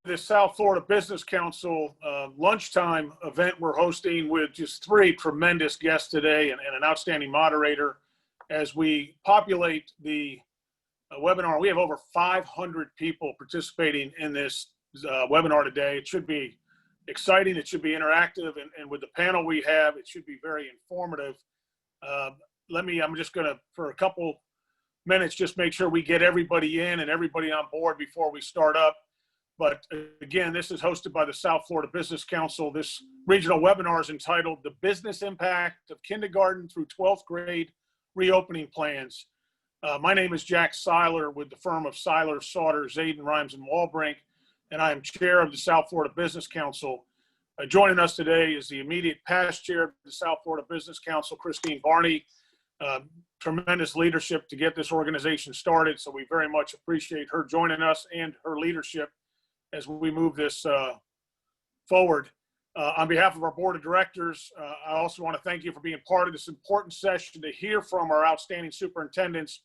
this South Florida Business Council lunchtime event we're hosting with just three tremendous guests today and an outstanding moderator. As we populate the webinar, we have over 500 people participating in this webinar today. It should be exciting. It should be interactive. And with the panel we have, it should be very informative. I'm just going to, for a couple minutes, just make sure we get everybody in and everybody on board before we start up. But again, this is hosted by the South Florida Business Council. This regional webinar is entitled The Business Impact of Kindergarten through 12th Grade Reopening Plans. My name is Jack Seiler with the firm of Seiler, Sauter, Zaden, Rhymes, and Walbrink, and I am chair of the South Florida Business Council. Joining us today is the immediate past chair of the South Florida Business Council, Christine Barney. Tremendous leadership to get this organization started, so we very much appreciate her joining us and her leadership as we move this forward. On behalf of our board of directors, I also want to thank you for being part of this important session to hear from our outstanding superintendents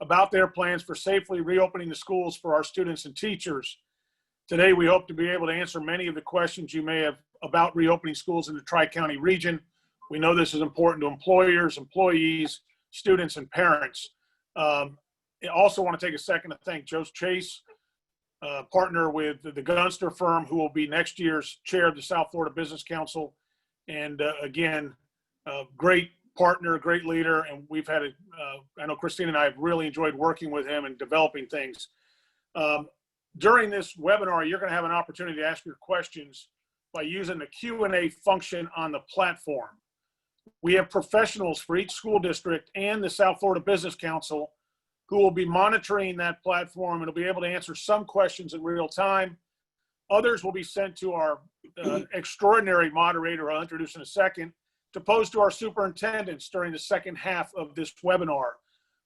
about their plans for safely reopening the schools for our students and teachers. Today, we hope to be able to answer many of the questions you may have about reopening schools in the Tri-County region. We know this is important to employers, employees, students, and parents. I also want to take a second to thank Joe Chase, partner with the Gunster firm, who will be next year's chair of the South Florida Business Council. And again, great partner, great leader. And we've had I know Christine and I have really enjoyed working with him and developing things. During this webinar, you're going to have an opportunity to ask your questions by using the Q&A function on the platform. We have professionals for each school district and the South Florida Business Council who will be monitoring that platform and will be able to answer some questions in real time. Others will be sent to our extraordinary moderator, I'll introduce in a second, to pose to our superintendents during the second half of this webinar.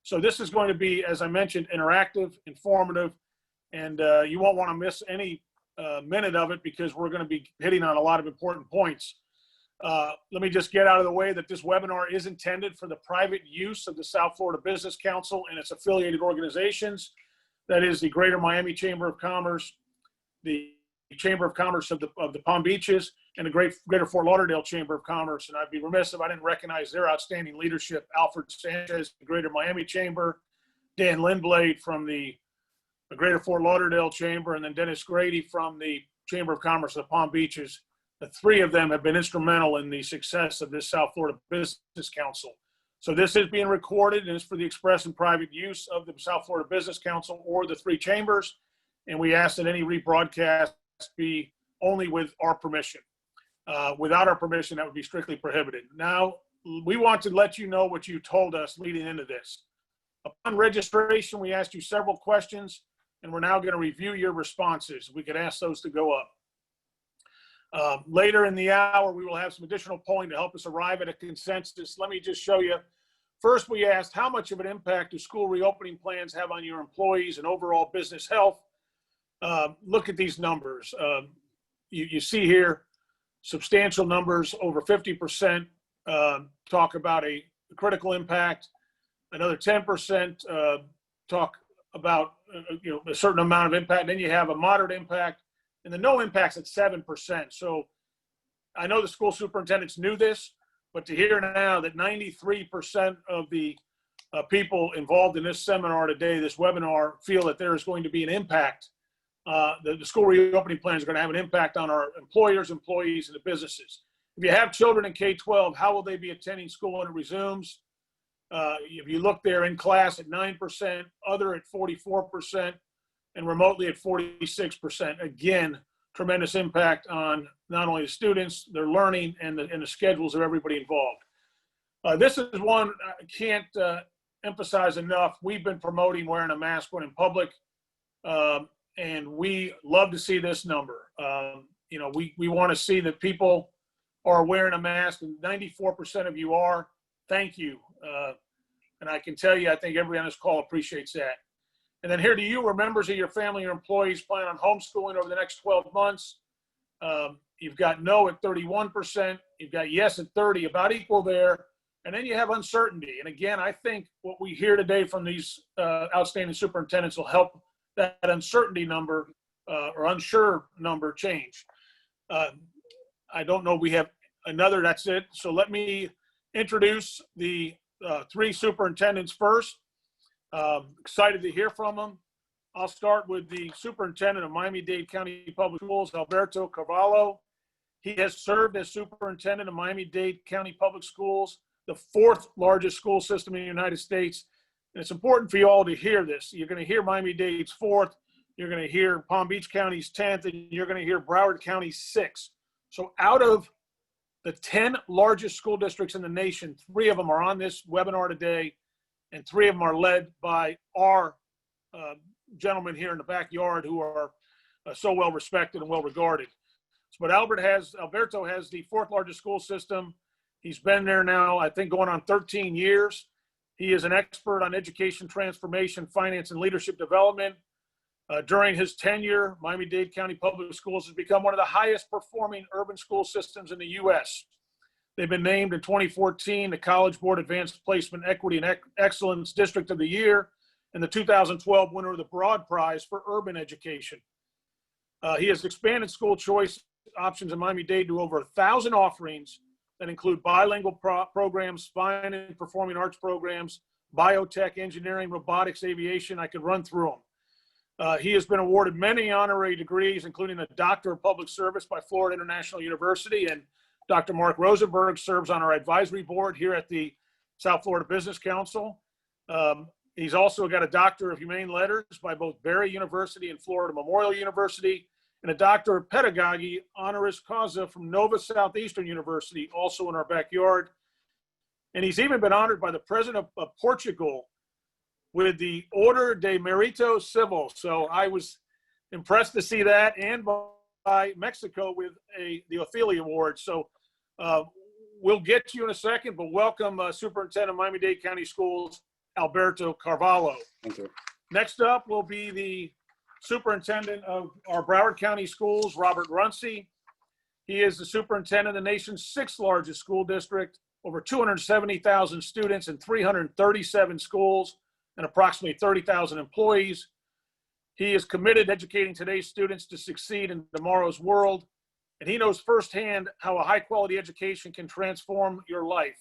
So this is going to be, as I mentioned, interactive, informative, and you won't want to miss any minute of it because we're going to be hitting on a lot of important points. Let me just get out of the way that this webinar is intended for the private use of the South Florida Business Council and its affiliated organizations. That is the Greater Miami Chamber of Commerce, the Chamber of Commerce of the Palm Beaches, and the Greater Fort Lauderdale Chamber of Commerce. And I'd be remiss if I didn't recognize their outstanding leadership: Alfred Sanchez, the Greater Miami Chamber, Dan Lindblade from the Greater Fort Lauderdale Chamber, and then Dennis Grady from the Chamber of Commerce of the Palm Beaches. The three of them have been instrumental in the success of this South Florida Business Council. So this is being recorded and it's for the express and private use of the South Florida Business Council or the three chambers. And we ask that any rebroadcast be only with our permission. Without our permission, that would be strictly prohibited. Now, we want to let you know what you told us leading into this. Upon registration, we asked you several questions, and we're now going to review your responses. We could ask those to go up. Later in the hour, we will have some additional polling to help us arrive at a consensus. Let me just show you. First, we asked, how much of an impact do school reopening plans have on your employees and overall business health? Look at these numbers. You see here substantial numbers, over 50% talk about a critical impact. Another 10% talk about a certain amount of impact. And then you have a moderate impact. And the no impact's at 7%. So I know the school superintendents knew this, but to hear now that 93% of the people involved in this seminar today, this webinar, feel that there is going to be an impact. The school reopening plans are going to have an impact on our employers, employees, and the businesses. If you have children in K-12, how will they be attending school when it resumes? If you look there, in class at 9%, other at 44%, and remotely at 46%. Again, tremendous impact on not only the students, their learning, and the schedules of everybody involved. This is one I can't emphasize enough. We've been promoting wearing a mask when in public, and we love to see this number. We want to see that people are wearing a mask, and 94% of you are. Thank you. And I can tell you, I think everybody on this call appreciates that. And then here to you, or members of your family or employees plan on homeschooling over the next 12 months. You've got no at 31%. You've got yes at 30, about equal there. And then you have uncertainty. And again, I think what we hear today from these outstanding superintendents will help that uncertainty number or unsure number change. I don't know, we have another, that's it. So let me introduce the three superintendents first. Excited to hear from them. I'll start with the superintendent of Miami-Dade County Public Schools, Alberto Carvalho. He has served as superintendent of Miami-Dade County Public Schools, the fourth largest school system in the United States. And it's important for you all to hear this. You're going to hear Miami-Dade's fourth, you're going to hear Palm Beach County's 10th, and you're going to hear Broward County's sixth. So out of the 10 largest school districts in the nation, 3 of them are on this webinar today, and 3 of them are led by our gentlemen here in the backyard who are so well respected and well regarded. But Alberto has the fourth largest school system. He's been there now, I think, going on 13 years. He is an expert on education transformation, finance, and leadership development. During his tenure, Miami-Dade County Public Schools has become one of the highest performing urban school systems in the U.S. They've been named in 2014 the College Board Advanced Placement Equity and Excellence District of the Year and the 2012 winner of the Broad Prize for Urban Education. He has expanded school choice options in Miami-Dade to over 1,000 offerings that include bilingual programs, fine and performing arts programs, biotech, engineering, robotics, aviation. I could run through them. He has been awarded many honorary degrees, including a Doctor of Public Service by Florida International University, and Dr. Mark Rosenberg serves on our advisory board here at the South Florida Business Council. He's also got a Doctor of Humane Letters by both Barry University and Florida Memorial University, and a Doctor of Pedagogy honoris causa from Nova Southeastern University, also in our backyard. And he's even been honored by the President of Portugal with the Order de Mérito Civil. So I was impressed to see that, and by Mexico with the Ophelia Award. So we'll get to you in a second, but welcome Superintendent of Miami-Dade County Schools, Alberto Carvalho. Thank you. Next up will be the Superintendent of our Broward County Schools, Robert Runcie. He is the superintendent of the nation's 6th largest school district, over 270,000 students in 337 schools, and approximately 30,000 employees. He is committed to educating today's students to succeed in tomorrow's world, and he knows firsthand how a high-quality education can transform your life.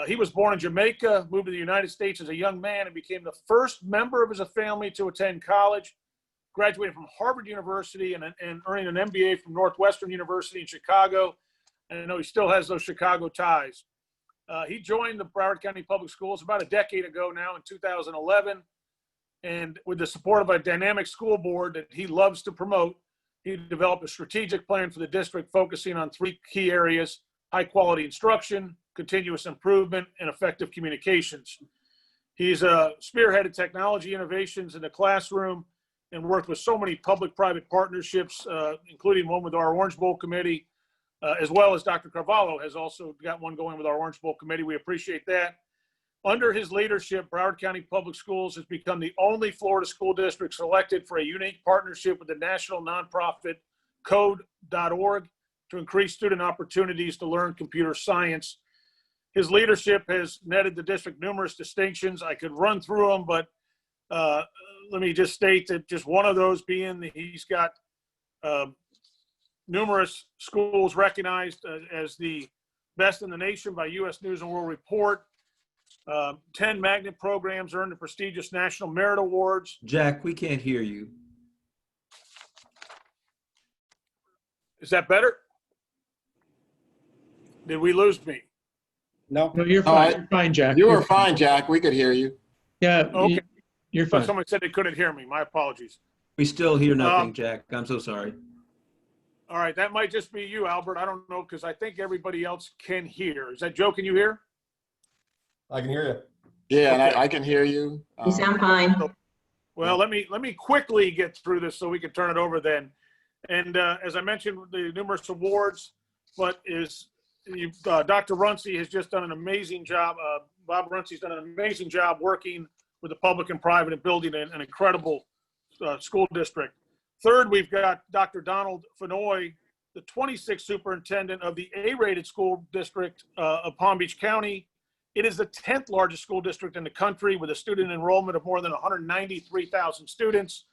He was born in Jamaica, moved to the United States as a young man, and became the first member of his family to attend college. Graduated from Harvard University and earning an MBA from Northwestern University in Chicago. And I know he still has those Chicago ties. He joined the Broward County Public Schools about a decade ago now in 2011. And with the support of a dynamic school board that he loves to promote, he developed a strategic plan for the district focusing on 3 key areas: high quality instruction, continuous improvement, and effective communications. He's spearheaded technology innovations in the classroom and worked with so many public-private partnerships, including one with our Orange Bowl Committee, as well as Dr. Carvalho has also got one going with our Orange Bowl Committee. We appreciate that. Under his leadership, Broward County Public Schools has become the only Florida school district selected for a unique partnership with the national nonprofit Code.org to increase student opportunities to learn computer science. His leadership has netted the district numerous distinctions. I could run through them, but let me just state that just one of those being that he's got numerous schools recognized as the best in the nation by U.S. News and World Report. 10 magnet programs earned the prestigious National Merit Awards. Jack, we can't hear you. Is that better? Did we lose me? No, No, you're fine. You're fine, Jack. you were fine, Jack. We could hear you. Yeah. Okay. You're But fine. someone said they couldn't hear me. My apologies. We still hear nothing, Jack. I'm so sorry. All right, that might just be you, Albert. I don't know, because I think everybody else can hear. Is that Joe? Can you hear? I can hear you. Yeah, Okay. and I can hear you. You sound fine. Well, let me quickly get through this so we can turn it over then. And as I mentioned, the numerous awards, but Dr. Runcie has just done an amazing job. Bob Runcie's done an amazing job working with the public and private and building an incredible school district. Third, we've got Dr. Donald Fennoy, the 26th superintendent of the A-rated school district of Palm Beach County. It is the 10th largest school district in the country with a student enrollment of more than 193,000 students.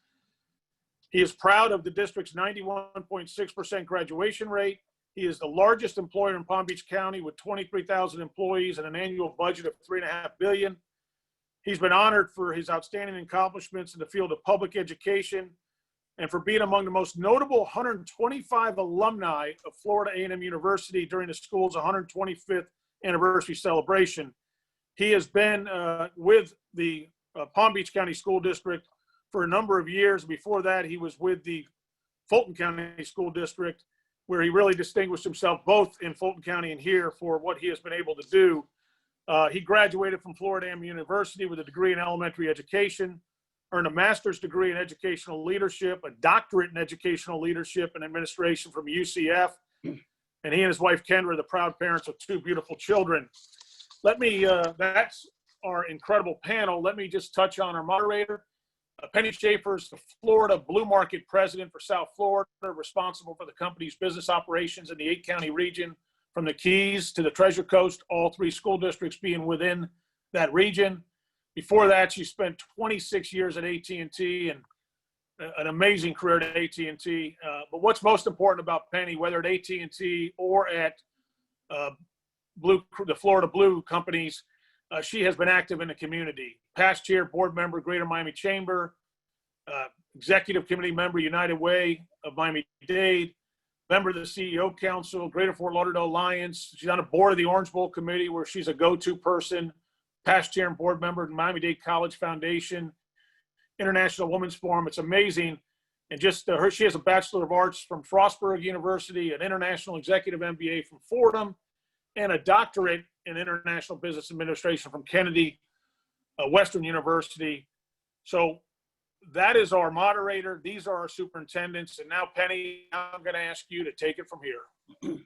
He is proud of the district's 91.6% graduation rate. He is the largest employer in Palm Beach County with 23,000 employees and an annual budget of $3.5 billion. He's been honored for his outstanding accomplishments in the field of public education and for being among the most notable 125 alumni of Florida A&M University during the school's 125th anniversary celebration. He has been with the Palm Beach County School District for a number of years. Before that, he was with the Fulton County School District, where he really distinguished himself both in Fulton County and here for what he has been able to do. He graduated from Florida A&M University with a degree in elementary education, earned a master's degree in educational leadership, a doctorate in educational leadership and administration from UCF. And he and his wife, Kendra, are the proud parents of 2 beautiful children. That's our incredible panel. Let me just touch on our moderator. Penny Schaefer is the Florida Blue Market President for South Florida, responsible for the company's business operations in the 8-county region, from the Keys to the Treasure Coast, all 3 school districts being within that region. Before that, she spent 26 years at AT&T and an amazing career at AT&T. But what's most important about Penny, whether at AT&T or at the Florida Blue companies, she has been active in the community. Past chair, board member, Greater Miami Chamber, executive committee member, United Way of Miami-Dade, member of the CEO Council, Greater Fort Lauderdale Alliance. She's on the board of the Orange Bowl Committee, where she's a go-to person. Past chair and board member of the Miami-Dade College Foundation, International Women's Forum. It's amazing. And just she has a Bachelor of Arts from Frostburg University, an International Executive MBA from Fordham, and a doctorate in International Business Administration from Kennedy Western University. So that is our moderator. These are our superintendents. And now, Penny, I'm going to ask you to take it from here.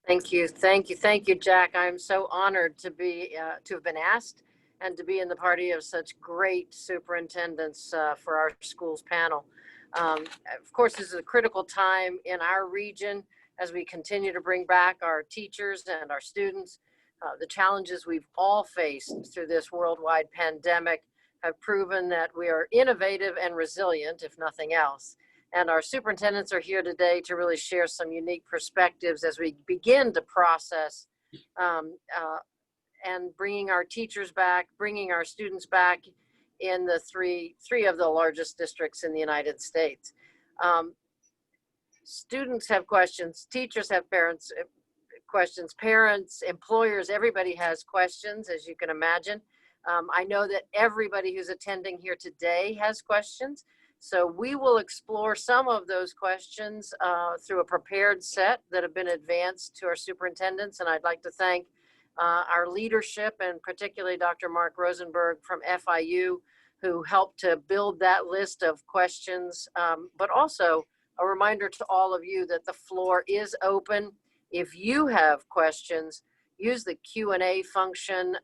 Thank you, Jack. I'm so honored to have been asked and to be in the party of such great superintendents for our schools panel. Of course, this is a critical time in our region as we continue to bring back our teachers and our students. The challenges we've all faced through this worldwide pandemic have proven that we are innovative and resilient, if nothing else. And our superintendents are here today to really share some unique perspectives as we begin to process and bringing our teachers back, bringing our students back in the three of the largest districts in the United States. Students have questions, teachers have questions, parents, employers, everybody has questions, as you can imagine. I know that everybody who's attending here today has questions. So we will explore some of those questions through a prepared set that have been advanced to our superintendents. And I'd like to thank our leadership, and particularly Dr. Mark Rosenberg from FIU, who helped to build that list of questions. But also a reminder to all of you that the floor is open. If you have questions, use the Q&A function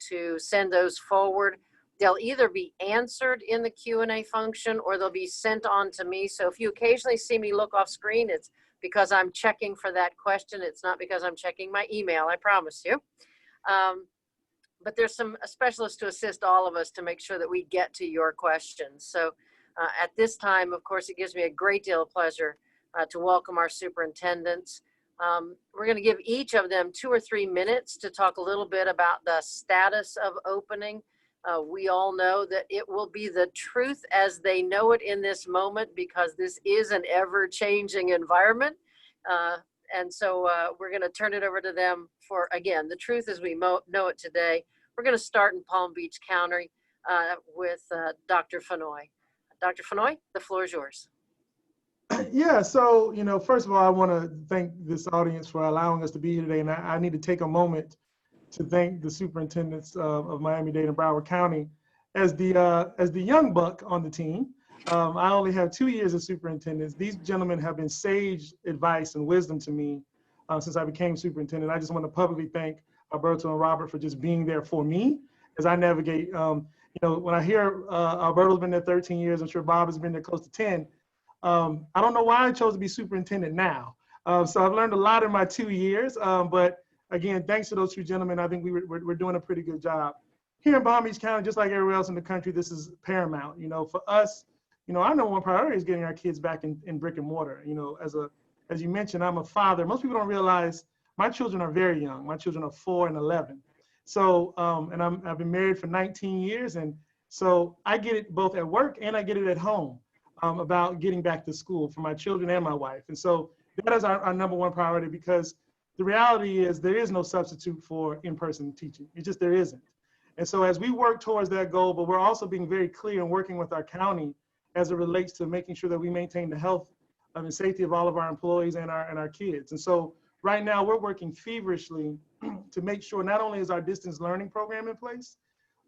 to send those forward. They'll either be answered in the Q&A function or they'll be sent on to me. So if you occasionally see me look off screen, it's because I'm checking for that question. It's not because I'm checking my email, I promise you. But there's some specialists to assist all of us to make sure that we get to your questions. So at this time, of course, it gives me a great deal of pleasure to welcome our superintendents. We're going to give each of them 2 or 3 minutes to talk a little bit about the status of opening. We all know that it will be the truth as they know it in this moment, because this is an ever-changing environment. And so we're going to turn it over to them for, again, the truth as we know it today. We're going to start in Palm Beach County with Dr. Fennoy. Dr. Fennoy, the floor is yours. Yeah, so, first of all, I want to thank this audience for allowing us to be here today. And I need to take a moment to thank the superintendents of Miami-Dade and Broward County. As the young buck on the team, I only have 2 years as superintendent. These gentlemen have been sage advice and wisdom to me since I became superintendent. I just want to publicly thank Alberto and Robert for just being there for me as I navigate. When I hear Alberto's been there 13 years, I'm sure Bob has been there close to 10. I don't know why I chose to be superintendent now. So I've learned a lot in my 2 years, but again, thanks to those two gentlemen, I think we're doing a pretty good job. Here in Palm Beach County, just like everywhere else in the country, this is paramount. For us our number one priority is getting our kids back in brick and mortar. As you mentioned, I'm a father. Most people don't realize my children are very young. My children are 4 and 11. So, and I've been married for 19 years. And so I get it both at work and I get it at home about getting back to school for my children and my wife. And so that is our number one priority, because the reality is there is no substitute for in-person teaching. There isn't. And so as we work towards that goal, but we're also being very clear and working with our county as it relates to making sure that we maintain the health and safety of all of our employees and our kids. And so right now we're working feverishly to make sure not only is our distance learning program in place,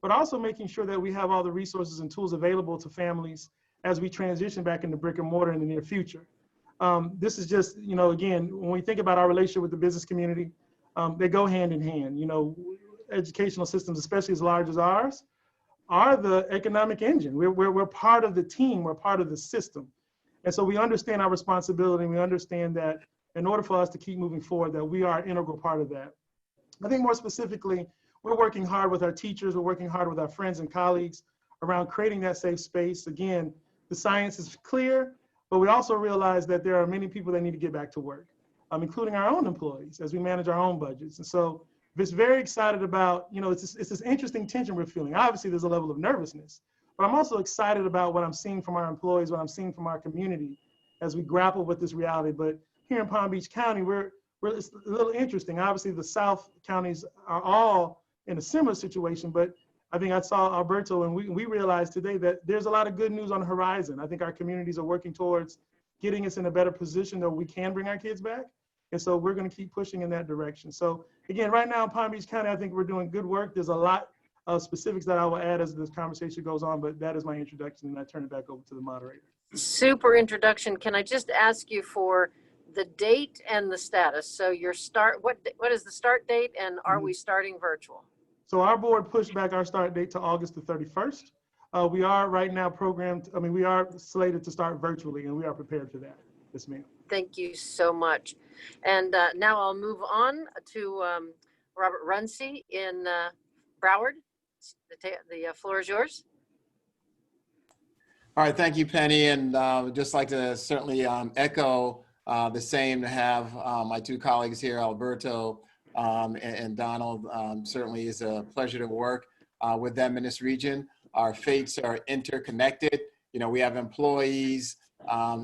but also making sure that we have all the resources and tools available to families as we transition back into brick and mortar in the near future. This is just, again, when we think about our relationship with the business community, they go hand in hand. Educational systems, especially as large as ours, are the economic engine. We're part of the team, we're part of the system. And so we understand our responsibility, and we understand that in order for us to keep moving forward, that we are an integral part of that. I think more specifically, we're working hard with our teachers, we're working hard with our friends and colleagues around creating that safe space. Again, the science is clear, but we also realize that there are many people that need to get back to work, including our own employees as we manage our own budgets. And so it's very excited about, it's this interesting tension we're feeling. Obviously, there's a level of nervousness, but I'm also excited about what I'm seeing from our employees, what I'm seeing from our community as we grapple with this reality. But here in Palm Beach County, it's a little interesting. Obviously, the South counties are all in a similar situation, but I think I saw Alberto, and we realized today that there's a lot of good news on the horizon. I think our communities are working towards getting us in a better position that we can bring our kids back. And so we're going to keep pushing in that direction. So again, right now in Palm Beach County, I think we're doing good work. There's a lot of specifics that I will add as this conversation goes on, but that is my introduction, and I turn it back over to the moderator. Super introduction. Can I just ask you for the date and the status? So what is the start date, and are we starting virtual? So our board pushed back our start date to August the 31st. We are right now we are slated to start virtually, and we are prepared for that. Yes, ma'am. Thank you so much. And now I'll move on to Robert Runcie in Broward. The floor is yours. All right, thank you, Penny. And just like to certainly echo the same to have my two colleagues here, Alberto and Donald. Certainly is a pleasure to work with them in this region. Our fates are interconnected. We have employees,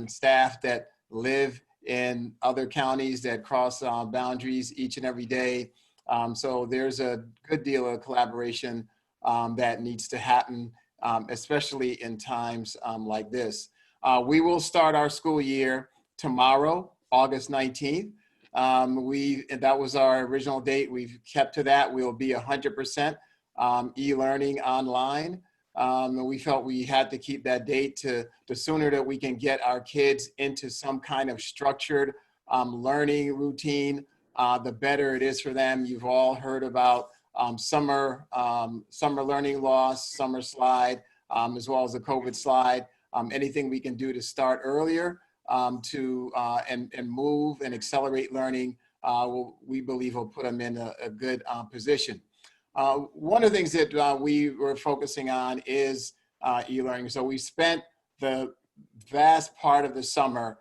staff that live in other counties that cross boundaries each and every day. So there's a good deal of collaboration that needs to happen, especially in times like this. We will start our school year tomorrow, August 19th. That was our original date. We've kept to that. We'll be 100% e-learning online. And we felt we had to keep that date to the sooner that we can get our kids into some kind of structured learning routine, the better it is for them. You've all heard about summer learning loss, summer slide, as well as the COVID slide. Anything we can do to start earlier and move and accelerate learning, we believe will put them in a good position. One of the things that we were focusing on is e-learning. So we spent the vast part of the summer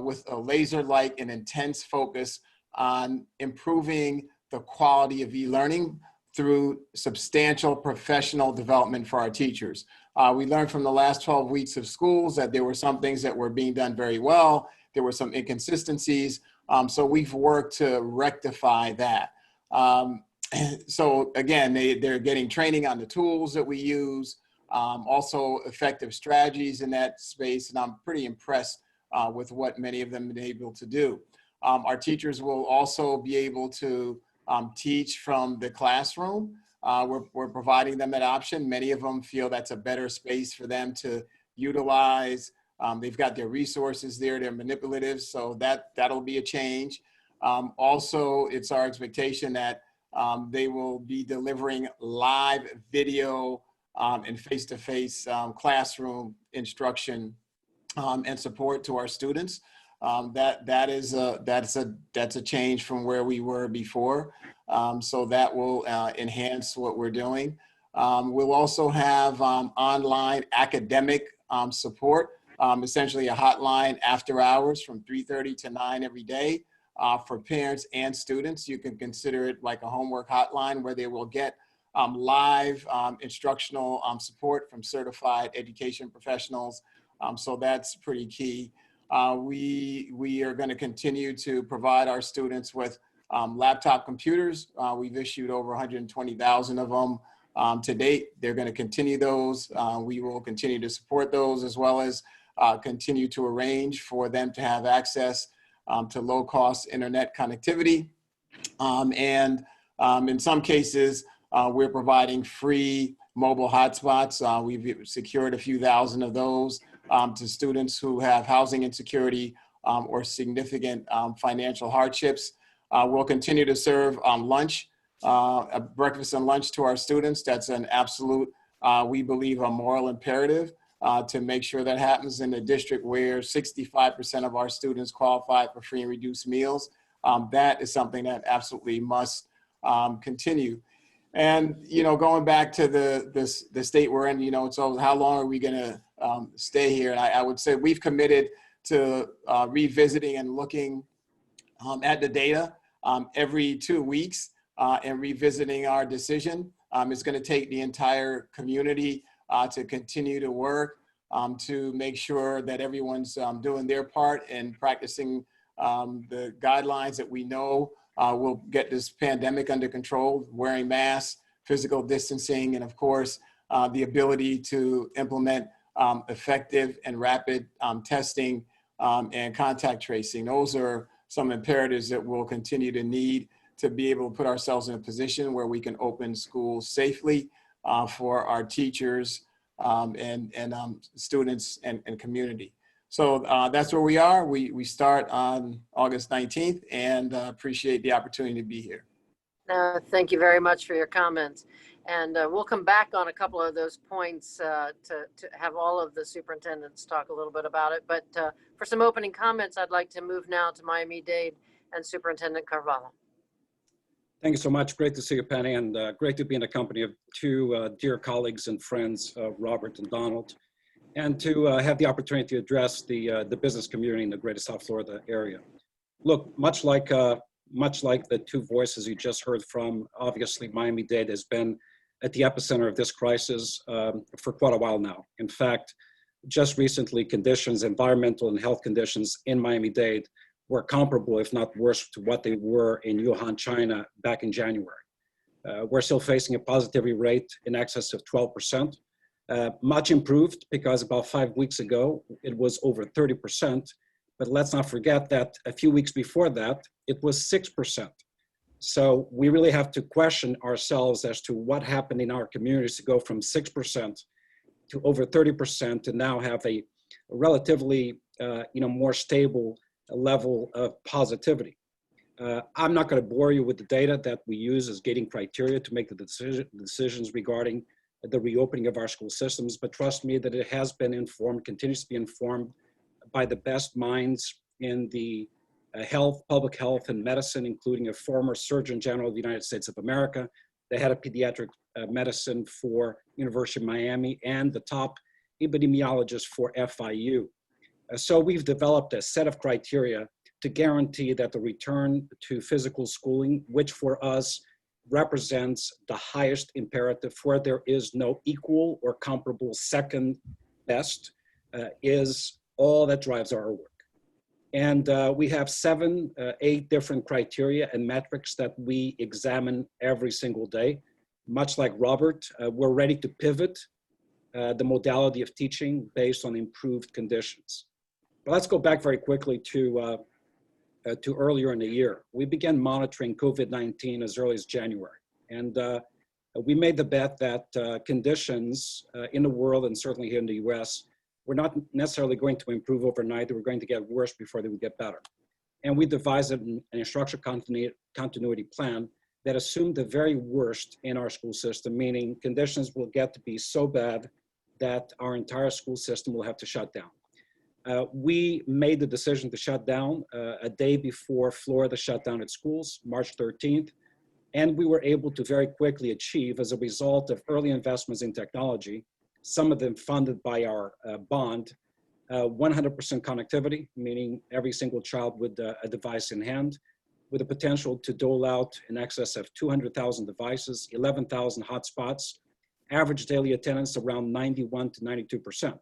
with a laser-like and intense focus on improving the quality of e-learning through substantial professional development for our teachers. We learned from the last 12 weeks of schools that there were some things that were being done very well. There were some inconsistencies. So we've worked to rectify that. So again, they're getting training on the tools that we use, also effective strategies in that space. And I'm pretty impressed with what many of them have been able to do. Our teachers will also be able to teach from the classroom. We're providing them that option. Many of them feel that's a better space for them to utilize. They've got their resources there, they're manipulative, so that'll be a change. Also, it's our expectation that they will be delivering live video and face-to-face classroom instruction and support to our students. That's a change from where we were before. So that will enhance what we're doing. We'll also have online academic support, essentially a hotline after hours from 3:30 to 9 every day for parents and students. You can consider it like a homework hotline where they will get live instructional support from certified education professionals. So that's pretty key. We are going to continue to provide our students with laptop computers. We've issued over 120,000 of them to date. They're going to continue those. We will continue to support those, as well as continue to arrange for them to have access to low-cost internet connectivity. And in some cases, we're providing free mobile hotspots. We've secured a few thousand of those to students who have housing insecurity or significant financial hardships. We'll continue to serve lunch, breakfast and lunch to our students. That's an absolute, we believe, a moral imperative to make sure that happens in a district where 65% of our students qualify for free and reduced meals. That is something that absolutely must continue. And, you know, going back to the state we're in, you know, so how long are we going to stay here? And I would say we've committed to revisiting and looking at the data every 2 weeks and revisiting our decision. It's going to take the entire community to continue to work to make sure that everyone's doing their part and practicing the guidelines that we know will get this pandemic under control, wearing masks, physical distancing, and of course, the ability to implement effective and rapid testing and contact tracing. Those are some imperatives that we'll continue to need to be able to put ourselves in a position where we can open schools safely for our teachers and students and community. So that's where we are. We start on August 19th and appreciate the opportunity to be here. Thank you very much for your comments. And we'll come back on a couple of those points to have all of the superintendents talk a little bit about it. But for some opening comments, I'd like to move now to Miami-Dade and Superintendent Carvalho. Thank you so much. Great to see you, Penny, and great to be in the company of two dear colleagues and friends, Robert and Donald, and to have the opportunity to address the business community in the greater South Florida area. Look, much like the two voices you just heard from, obviously Miami-Dade has been at the epicenter of this crisis for quite a while now. In fact, just recently, environmental and health conditions in Miami-Dade were comparable, if not worse, to what they were in Wuhan, China back in January. We're still facing a positivity rate in excess of 12%. Much improved because about 5 weeks ago, it was over 30%. But let's not forget that a few weeks before that, it was 6%. So we really have to question ourselves as to what happened in our communities to go from 6% to over 30% to now have a relatively more stable level of positivity. I'm not going to bore you with the data that we use as gating criteria to make the decisions regarding the reopening of our school systems, but trust me that it has been informed, continues to be informed by the best minds in the public health and medicine, including a former Surgeon General of the United States of America, the head of pediatric medicine for University of Miami, and the top epidemiologist for FIU. So we've developed a set of criteria to guarantee that the return to physical schooling, which for us represents the highest imperative, where there is no equal or comparable second best, is all that drives our work. And we have 8 different criteria and metrics that we examine every single day. Much like Robert, we're ready to pivot the modality of teaching based on improved conditions. But let's go back very quickly to earlier in the year. We began monitoring COVID-19 as early as January. And we made the bet that conditions in the world, and certainly here in the US, were not necessarily going to improve overnight. They were going to get worse before they would get better. And we devised an instructional continuity plan that assumed the very worst in our school system, meaning conditions will get to be so bad that our entire school system will have to shut down. We made the decision to shut down a day before Florida shut down its schools, March 13th, and we were able to very quickly achieve, as a result of early investments in technology, some of them funded by our bond. 100% connectivity, meaning every single child with a device in hand, with the potential to dole out in excess of 200,000 devices, 11,000 hotspots, average daily attendance around 91 to 92%.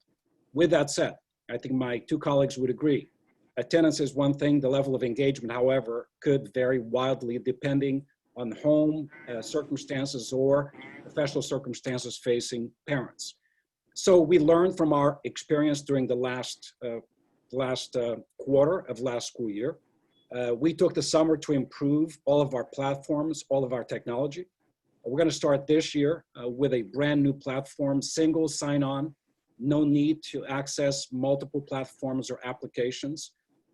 With that said, I think my two colleagues would agree. Attendance is one thing, the level of engagement, however, could vary wildly depending on home circumstances or professional circumstances facing parents. So we learned from our experience during the last quarter of last school year. We took the summer to improve all of our platforms, all of our technology. We're going to start this year with a brand new platform, single sign-on, no need to access multiple platforms or applications,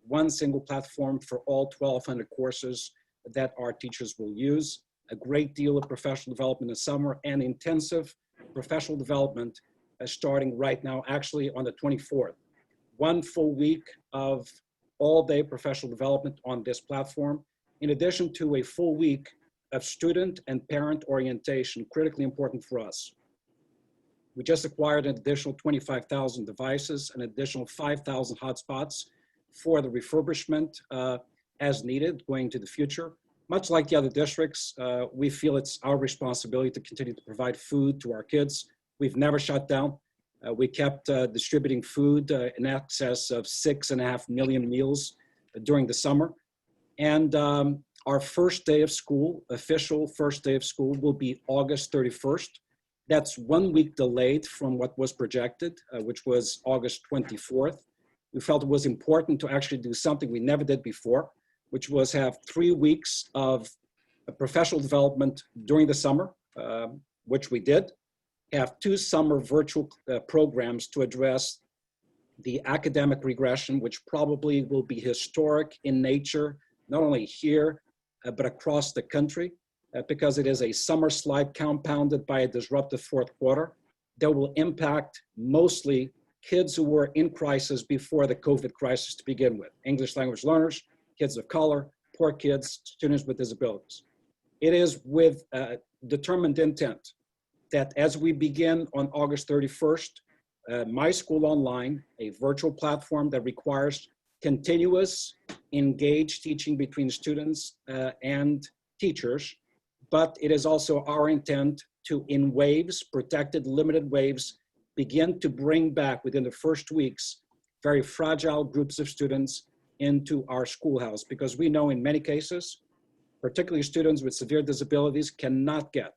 one single platform for all 1,200 courses that our teachers will use, a great deal of professional development in the summer, and intensive professional development starting right now, actually on the 24th. 1 full week of all-day professional development on this platform, in addition to a full week of student and parent orientation, critically important for us. We just acquired an additional 25,000 devices, an additional 5,000 hotspots for the refurbishment as needed going to the future. Much like the other districts, we feel it's our responsibility to continue to provide food to our kids. We've never shut down. We kept distributing food in excess of 6.5 million meals during the summer. And our first day of school, official first day of school, will be August 31st. That's 1 week delayed from what was projected, which was August 24th. We felt it was important to actually do something we never did before, which was have 3 weeks of professional development during the summer, which we did. Have 2 summer virtual programs to address the academic regression, which probably will be historic in nature, not only here, but across the country, because it is a summer slide compounded by a disruptive fourth quarter that will impact mostly kids who were in crisis before the COVID crisis to begin with. English language learners, kids of color, poor kids, students with disabilities. It is with determined intent that as we begin on August 31st, My School Online, a virtual platform that requires continuous, engaged teaching between students and teachers, but it is also our intent to, in waves, protected, limited waves, begin to bring back within the first weeks very fragile groups of students into our schoolhouse, because we know in many cases, particularly students with severe disabilities, cannot get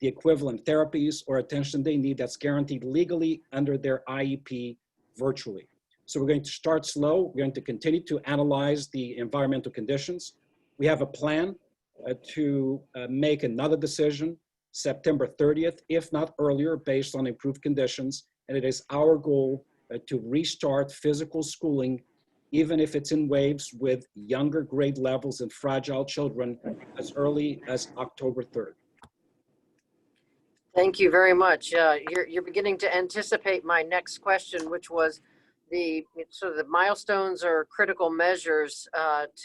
the equivalent therapies or attention they need that's guaranteed legally under their IEP virtually. So we're going to start slow. We're going to continue to analyze the environmental conditions. We have a plan to make another decision September 30th, if not earlier, based on improved conditions. And it is our goal to restart physical schooling, even if it's in waves with younger grade levels and fragile children as early as October 3rd. Thank you very much. You're beginning to anticipate my next question, which was the milestones or critical measures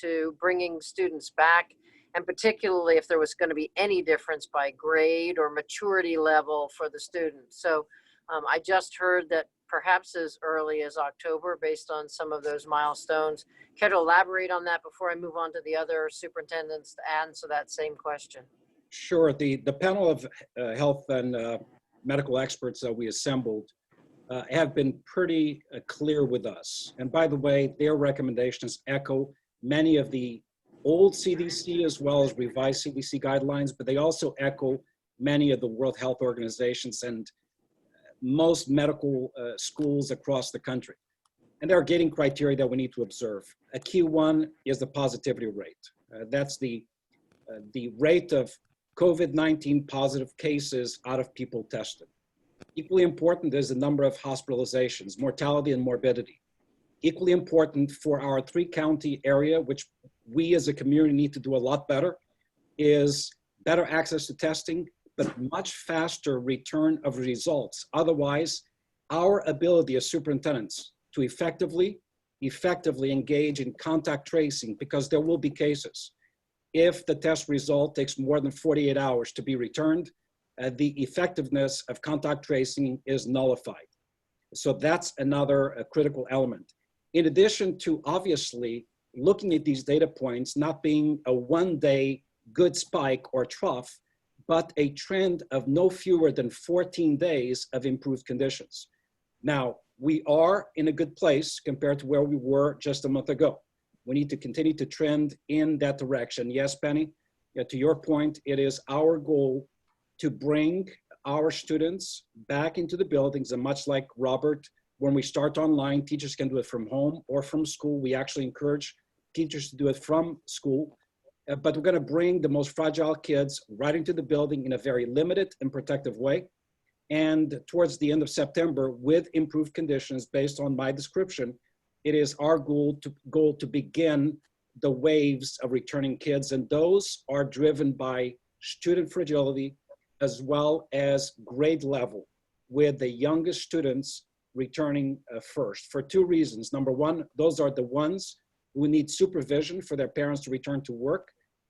to bringing students back, and particularly if there was going to be any difference by grade or maturity level for the students. So I just heard that perhaps as early as October based on some of those milestones. Care to elaborate on that before I move on to the other superintendents to answer that same question? Sure. The panel of health and medical experts that we assembled have been pretty clear with us. And by the way, their recommendations echo many of the old CDC as well as revised CDC guidelines, but they also echo many of the World Health Organizations and most medical schools across the country. And there are gating criteria that we need to observe. A key one is the positivity rate. That's the rate of COVID-19 positive cases out of people tested. Equally important is the number of hospitalizations, mortality and morbidity. Equally important for our 3-county area, which we as a community need to do a lot better, is better access to testing, but much faster return of results. Otherwise, our ability as superintendents to effectively engage in contact tracing, because there will be cases. If the test result takes more than 48 hours to be returned, the effectiveness of contact tracing is nullified. So that's another critical element. In addition to obviously looking at these data points not being a one-day good spike or trough, but a trend of no fewer than 14 days of improved conditions. Now, we are in a good place compared to where we were just a month ago. We need to continue to trend in that direction. Yes, Penny, to your point, it is our goal to bring our students back into the buildings, and much like Robert, when we start online, teachers can do it from home or from school. We actually encourage teachers to do it from school, but we're gonna bring the most fragile kids right into the building in a very limited and protective way. And towards the end of September, with improved conditions based on my description, it is our goal to begin the waves of returning kids. And those are driven by student fragility as well as grade level, with the youngest students returning first for two reasons. Number one, those are the ones who need supervision for their parents to return to work.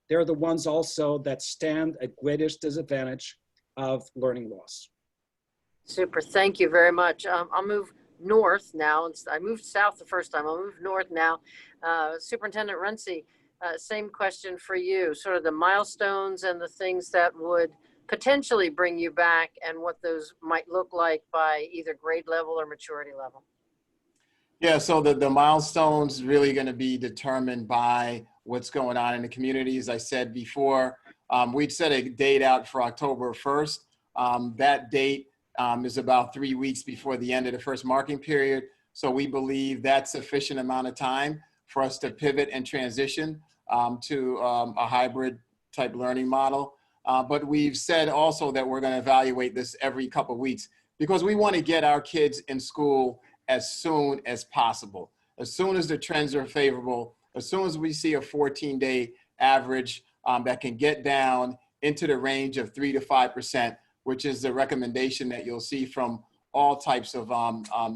They're the ones also that stand at greatest disadvantage of learning loss. Super, thank you very much. I'll move north now. I moved south the first time, I'll move north now. Superintendent Runcie, same question for you, sort of the milestones and the things that would potentially bring you back and what those might look like by either grade level or maturity level. Yeah, so the milestones really going to be determined by what's going on in the community. As I said before, we'd set a date out for October 1st. That date is about 3 weeks before the end of the first marking period. So we believe that's sufficient amount of time for us to pivot and transition to a hybrid type learning model. But we've said also that we're going to evaluate this every couple of weeks because we want to get our kids in school as soon as possible. As soon as the trends are favorable, as soon as we see a 14-day average that can get down into the range of 3 to 5%, which is the recommendation that you'll see from all types of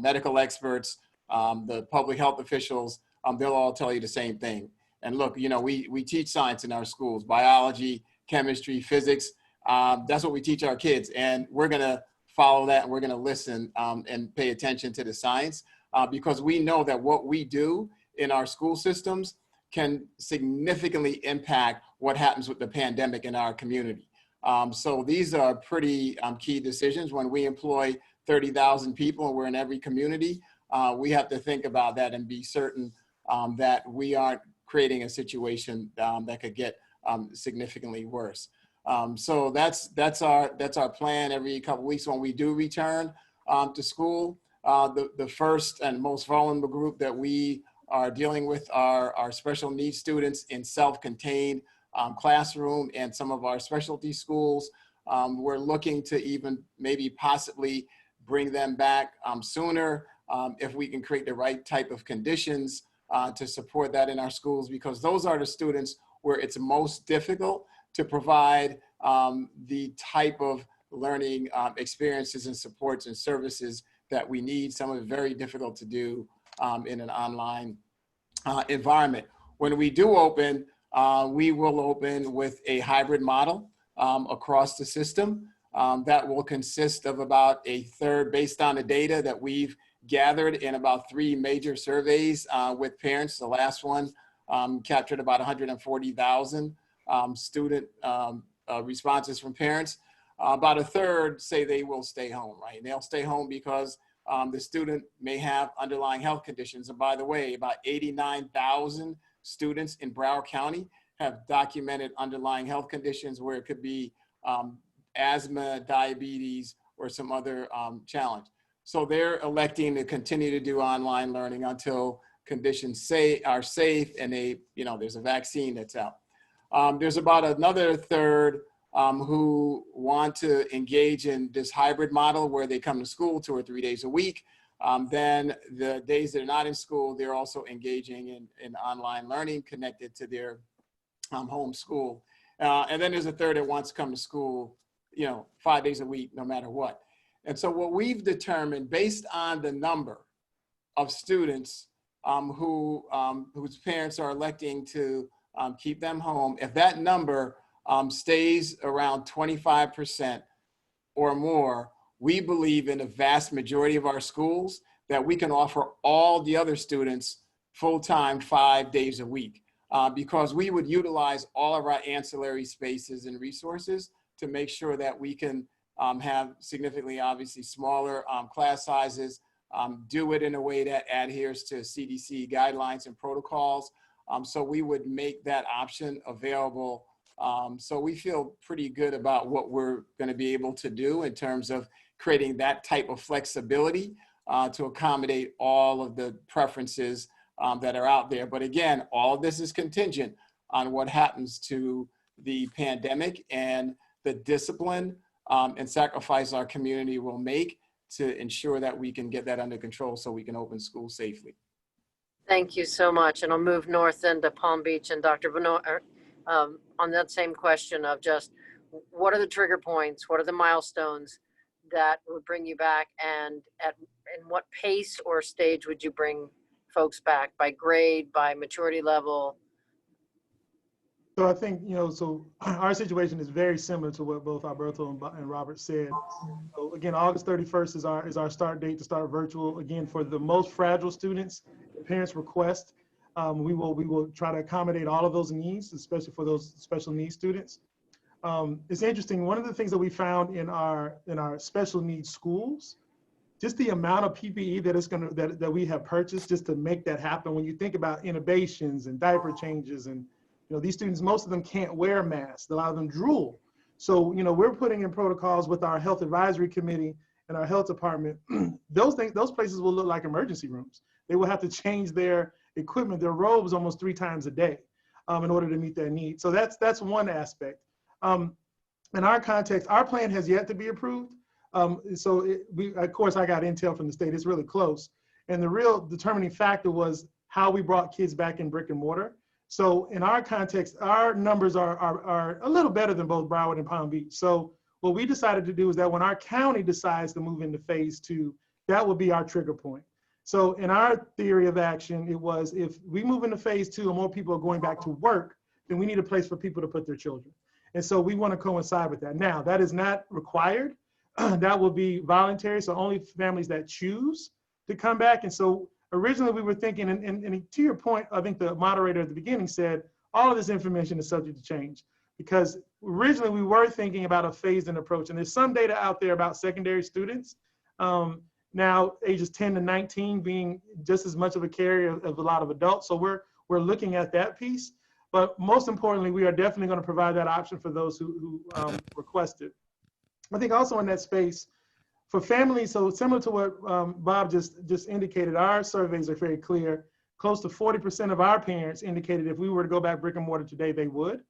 medical experts, the public health officials, they'll all tell you the same thing. And look, you know, we teach science in our schools, biology, chemistry, physics. That's what we teach our kids. And we're going to follow that, and we're going to listen and pay attention to the science because we know that what we do in our school systems can significantly impact what happens with the pandemic in our community. So these are pretty key decisions. When we employ 30,000 people and we're in every community, we have to think about that and be certain that we aren't creating a situation that could get significantly worse. So that's our plan. Every couple of weeks when we do return to school, the first and most vulnerable group that we are dealing with are our special needs students in self-contained classroom and some of our specialty schools. We're looking to even maybe possibly bring them back sooner if we can create the right type of conditions to support that in our schools, because those are the students where it's most difficult to provide the type of learning experiences and supports and services that we need. Some of it very difficult to do in an online environment. When we do open, we will open with a hybrid model across the system that will consist of about a third, based on the data that we've gathered in about 3 major surveys with parents. The last one captured about 140,000 student responses from parents. About a third say they will stay home, right? And they'll stay home because the student may have underlying health conditions. And by the way, about 89,000 students in Broward County have documented underlying health conditions where it could be asthma, diabetes, or some other challenge. So they're electing to continue to do online learning until conditions are safe and there's a vaccine that's out. There's about another third who want to engage in this hybrid model where they come to school 2 or 3 days a week. Then the days they're not in school, they're also engaging in online learning connected to their home school. And then there's a third that wants to come to school, 5 days a week, no matter what. And so what we've determined based on the number of students whose parents are electing to keep them home, if that number stays around 25%, or more, we believe in a vast majority of our schools that we can offer all the other students full-time 5 days a week, because we would utilize all of our ancillary spaces and resources to make sure that we can have significantly, obviously, smaller class sizes, do it in a way that adheres to CDC guidelines and protocols. So we would make that option available. So we feel pretty good about what we're going to be able to do in terms of creating that type of flexibility to accommodate all of the preferences that are out there. But again, all of this is contingent on what happens to the pandemic and the discipline and sacrifice our community will make to ensure that we can get that under control so we can open schools safely. Thank you so much. And I'll move north into Palm Beach and Dr. Fennoy, on that same question of just what are the trigger points? What are the milestones that would bring you back, and in what pace or stage would you bring folks back, by grade, by maturity level? So I think, so our situation is very similar to what both Alberto and Robert said. So again, August 31st is our start date to start virtual. Again, for the most fragile students, parents request, we will try to accommodate all of those needs, especially for those special needs students. It's interesting. One of the things that we found in our special needs schools, just the amount of PPE that we have purchased just to make that happen. When you think about innovations and diaper changes, and these students, most of them can't wear masks. A lot of them drool. So we're putting in protocols with our health advisory committee and our health department. Those places will look like emergency rooms. They will have to change their equipment, their robes, almost 3 times a day in order to meet that need. So that's one aspect. In our context, our plan has yet to be approved. Of course, I got intel from the state. It's really close. And the real determining factor was how we brought kids back in brick and mortar. So in our context, our numbers are a little better than both Broward and Palm Beach. So what we decided to do is that when our county decides to move into phase 2, that will be our trigger point. So in our theory of action, it was, if we move into phase 2 and more people are going back to work, then we need a place for people to put their children. And so we want to coincide with that. Now, that is not required. That will be voluntary. So only families that choose to come back. And so originally we were thinking, and to your point, I think the moderator at the beginning said, all of this information is subject to change, because originally we were thinking about a phased-in approach. And there's some data out there about secondary students, now ages 10 to 19 being just as much of a carrier of a lot of adults. So we're looking at that piece. But most importantly, we are definitely going to provide that option for those who request it. I think also in that space, for families, so similar to what Bob just indicated, our surveys are very clear. Close to 40% of our parents indicated if we were to go back brick and mortar today, they would.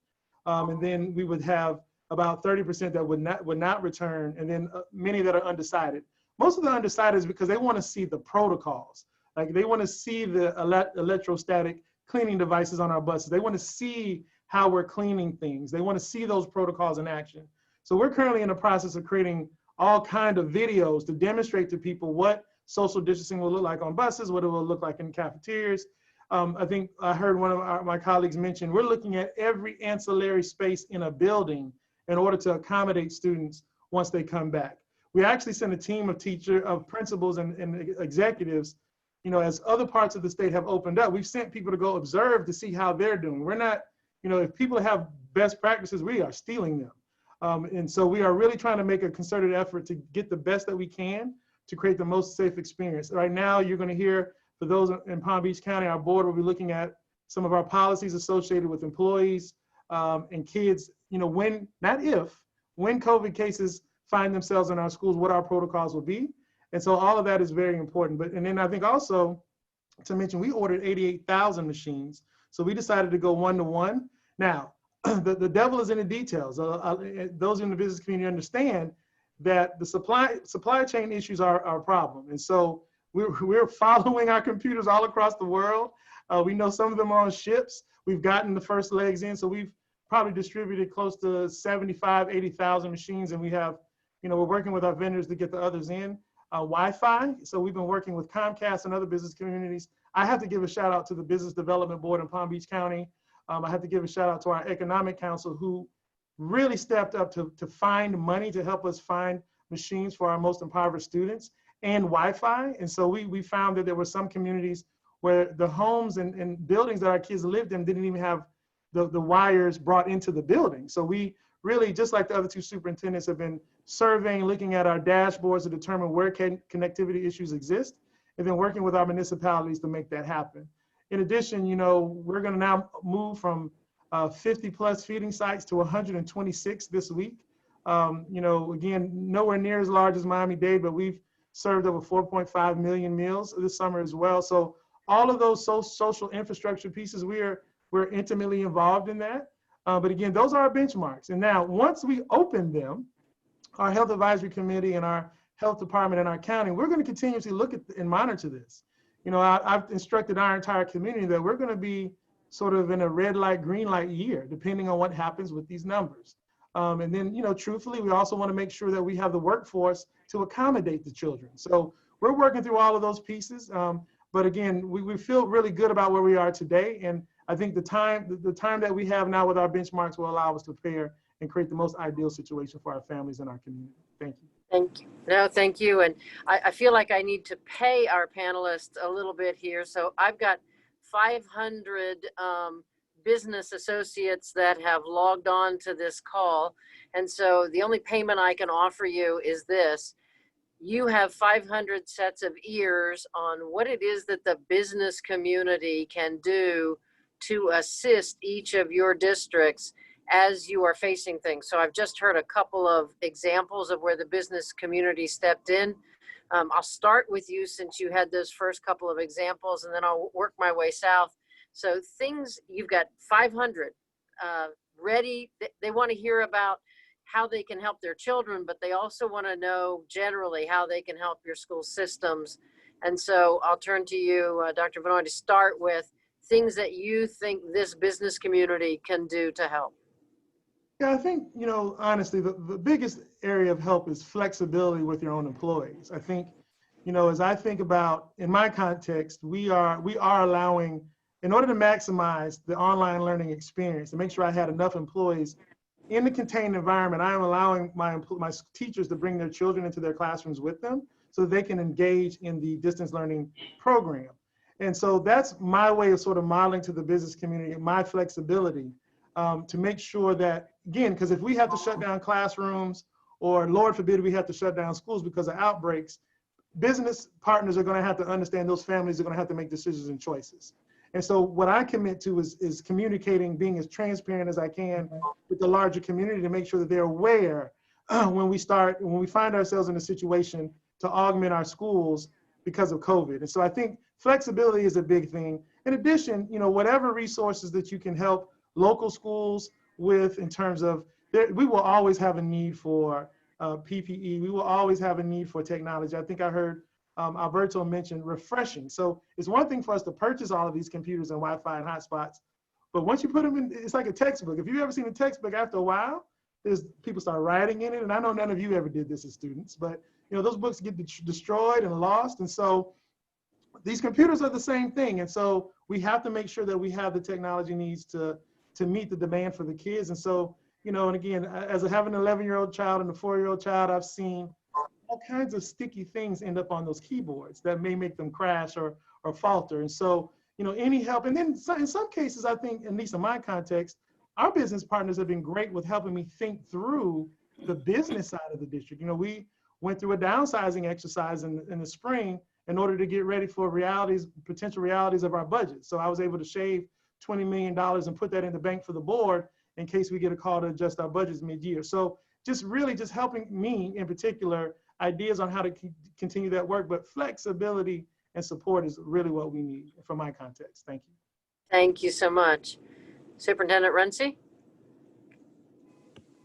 And then we would have about 30% that would not return, and then many that are undecided. Most of the undecided is because they want to see the protocols. Like, they want to see the electrostatic cleaning devices on our buses. They want to see how we're cleaning things. They want to see those protocols in action. So we're currently in the process of creating all kinds of videos to demonstrate to people what social distancing will look like on buses, what it will look like in cafeterias. I think I heard one of my colleagues mention, we're looking at every ancillary space in a building in order to accommodate students once they come back. We actually sent a team of principals and executives, as other parts of the state have opened up, we've sent people to go observe to see how they're doing. We're not, if people have best practices, we are stealing them. And so we are really trying to make a concerted effort to get the best that we can to create the most safe experience. Right now, you're going to hear, for those in Palm Beach County, our board will be looking at some of our policies associated with employees and kids, when COVID cases find themselves in our schools, what our protocols will be. And so all of that is very important. And then I think also to mention, we ordered 88,000 machines. So we decided to go 1-to-1. Now, the devil is in the details. Those in the business community understand that the supply chain issues are a problem. And so we're following our computers all across the world. We know some of them are on ships. We've gotten the first legs in. So we've probably distributed close to 75, 80,000 machines. And we have, we're working with our vendors to get the others in. Wi-Fi. So we've been working with Comcast and other business communities. I have to give a shout out to the Business Development Board in Palm Beach County. I have to give a shout out to our Economic Council, who really stepped up to find money to help us find machines for our most impoverished students and Wi-Fi. And so we found that there were some communities where the homes and buildings that our kids lived in didn't even have the wires brought into the building. So we really, just like the other two superintendents, have been surveying, looking at our dashboards to determine where connectivity issues exist, and then working with our municipalities to make that happen. In addition, we're going to now move from 50 plus feeding sites to 126 this week. Again, nowhere near as large as Miami-Dade, but we've served over 4.5 million meals this summer as well. So all of those social infrastructure pieces, we're intimately involved in that. But again, those are our benchmarks. And now once we open them, our health advisory committee and our health department and our county, we're going to continuously look at and monitor this. I've instructed our entire community that we're going to be sort of in a red light, green light year, depending on what happens with these numbers. And then, truthfully, we also want to make sure that we have the workforce to accommodate the children. So we're working through all of those pieces. But again, we feel really good about where we are today. And I think the time that we have now with our benchmarks will allow us to prepare and create the most ideal situation for our families and our community. Thank you. Thank you. No, thank you. And I feel like I need to pay our panelists a little bit here. So I've got 500 business associates that have logged on to this call. And so the only payment I can offer you is this. You have 500 sets of ears on what it is that the business community can do to assist each of your districts as you are facing things. So I've just heard a couple of examples of where the business community stepped in. I'll start with you since you had those first couple of examples, and then I'll work my way south. So you've got 500 ready. They want to hear about how they can help their children, but they also want to know generally how they can help your school systems. And so I'll turn to you, Dr. Fennoy, to start with things that you think this business community can do to help. Yeah, I think, honestly, the biggest area of help is flexibility with your own employees. I think, as I think about, in my context, we are allowing, in order to maximize the online learning experience, to make sure I had enough employees in the contained environment, I am allowing my teachers to bring their children into their classrooms with them so that they can engage in the distance learning program. And so that's my way of sort of modeling to the business community, my flexibility to make sure that, again, because if we have to shut down classrooms, or Lord forbid, we have to shut down schools because of outbreaks, business partners are going to have to understand those families are going to have to make decisions and choices. And so what I commit to is communicating, being as transparent as I can with the larger community to make sure that they're aware when we find ourselves in a situation to augment our schools because of COVID. And so I think flexibility is a big thing. In addition, whatever resources that you can help local schools with in terms of, we will always have a need for PPE. We will always have a need for technology. I think I heard Alberto mention refreshing. So it's one thing for us to purchase all of these computers and Wi-Fi and hotspots, but once you put them in, it's like a textbook. If you've ever seen a textbook, after a while, people start writing in it. And I know none of you ever did this as students, but those books get destroyed and lost. And so these computers are the same thing. And so we have to make sure that we have the technology needs to meet the demand for the kids. And so, and again, as having an 11-year-old child and a 4-year-old child, I've seen all kinds of sticky things end up on those keyboards that may make them crash or falter. And so, any help. And then in some cases, I think, at least in my context, our business partners have been great with helping me think through the business side of the district. We went through a downsizing exercise in the spring in order to get ready for potential realities of our budget. So I was able to shave $20 million and put that in the bank for the board in case we get a call to adjust our budgets mid-year. So just helping me in particular, ideas on how to continue that work, but flexibility and support is really what we need from my context. Thank you. Thank you so much. Superintendent Runcie?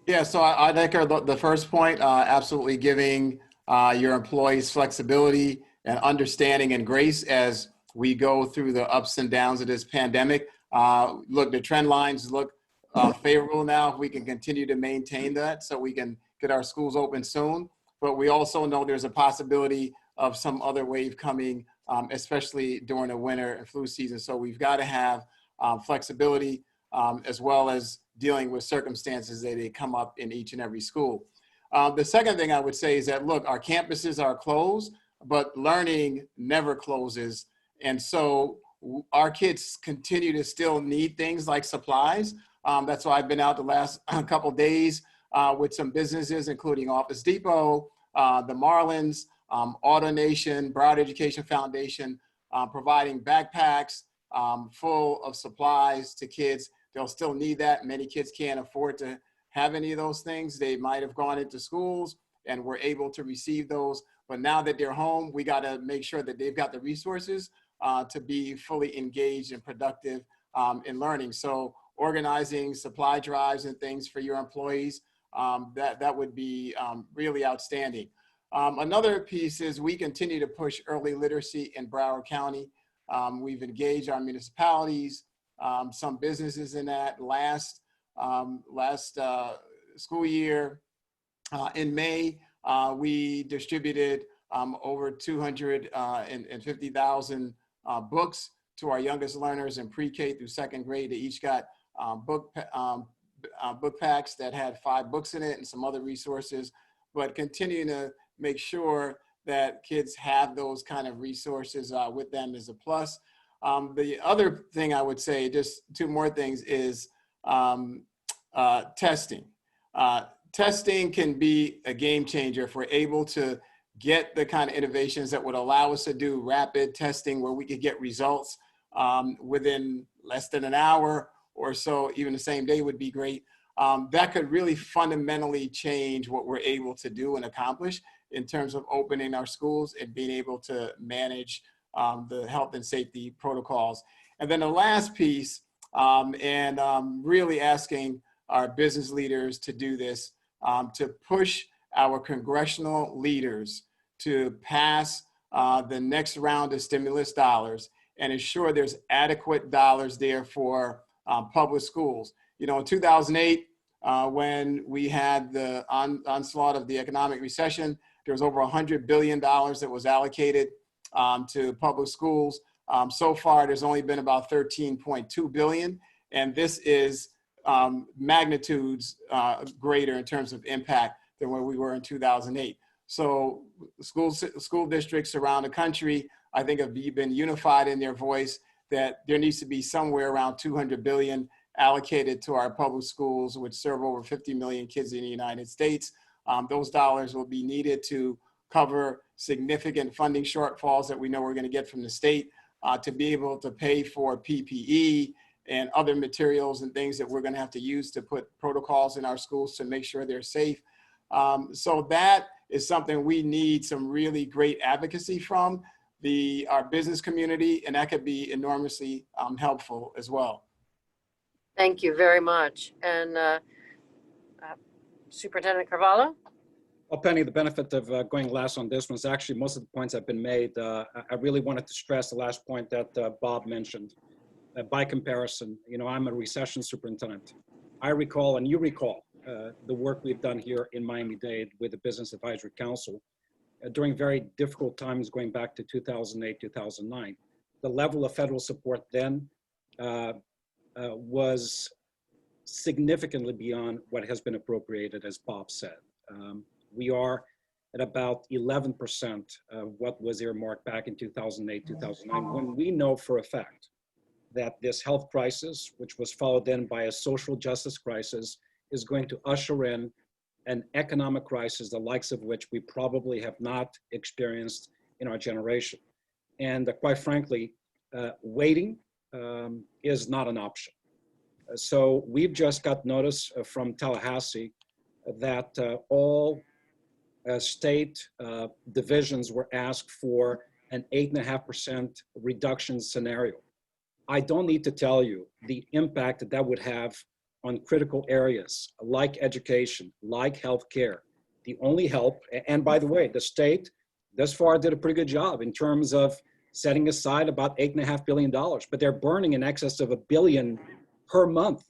Yeah, so I'd echo the first point, absolutely giving your employees flexibility and understanding and grace as we go through the ups and downs of this pandemic. Look, the trend lines look favorable now. If we can continue to maintain that so we can get our schools open soon. But we also know there's a possibility of some other wave coming, especially during the winter and flu season. So we've got to have flexibility as well as dealing with circumstances that they come up in each and every school. The second thing I would say is that, look, our campuses are closed, but learning never closes. And so our kids continue to still need things like supplies. That's why I've been out the last couple of days with some businesses, including Office Depot, the Marlins, AutoNation, Broward Education Foundation, providing backpacks full of supplies to kids. They'll still need that. Many kids can't afford to have any of those things. They might have gone into schools and were able to receive those. But now that they're home, we got to make sure that they've got the resources to be fully engaged and productive in learning. So organizing supply drives and things for your employees, that would be really outstanding. Another piece is we continue to push early literacy in Broward County. We've engaged our municipalities, some businesses in that. Last school year in May, we distributed over 250,000 books to our youngest learners in pre-K through second grade. They each got book packs that had 5 books in it and some other resources, but continuing to make sure that kids have those kind of resources with them is a plus. The other thing I would say, just 2 more things, is testing. Testing can be a game changer if we're able to get the kind of innovations that would allow us to do rapid testing where we could get results within less than an hour or so. Even the same day would be great. That could really fundamentally change what we're able to do and accomplish in terms of opening our schools and being able to manage the health and safety protocols. And then the last piece, and really asking our business leaders to do this, to push our congressional leaders to pass the next round of stimulus dollars and ensure there's adequate dollars there for public schools. You know, in 2008, when we had the onslaught of the economic recession, there was over $100 billion that was allocated to public schools. So far, there's only been about $13.2 billion, and this is magnitudes greater in terms of impact than where we were in 2008. So school districts around the country, I think, have been unified in their voice that there needs to be somewhere around $200 billion allocated to our public schools, which serve over 50 million kids in the United States. Those dollars will be needed to cover significant funding shortfalls that we know we're going to get from the state, to be able to pay for PPE and other materials and things that we're going to have to use to put protocols in our schools to make sure they're safe. So that is something we need some really great advocacy from our business community, and that could be enormously helpful as well. Thank you very much. And Superintendent Carvalho? Well, Penny, the benefit of going last on this one is actually most of the points have been made. I really wanted to stress the last point that Bob mentioned. By comparison, you know, I'm a recession superintendent. I recall, and you recall, the work we've done here in Miami-Dade with the Business Advisory Council during very difficult times going back to 2008, 2009. The level of federal support then was significantly beyond what has been appropriated, as Bob said. We are at about 11% of what was earmarked back in 2008, 2009, when we know for a fact that this health crisis, which was followed then by a social justice crisis, is going to usher in an economic crisis, the likes of which we probably have not experienced in our generation. And quite frankly, waiting is not an option. So we've just got notice from Tallahassee that all state divisions were asked for an 8.5% reduction scenario. I don't need to tell you the impact that would have on critical areas like education, like healthcare. The only help, and by the way, the state thus far did a pretty good job in terms of setting aside about $8.5 billion, but they're burning in excess of $1 billion per month.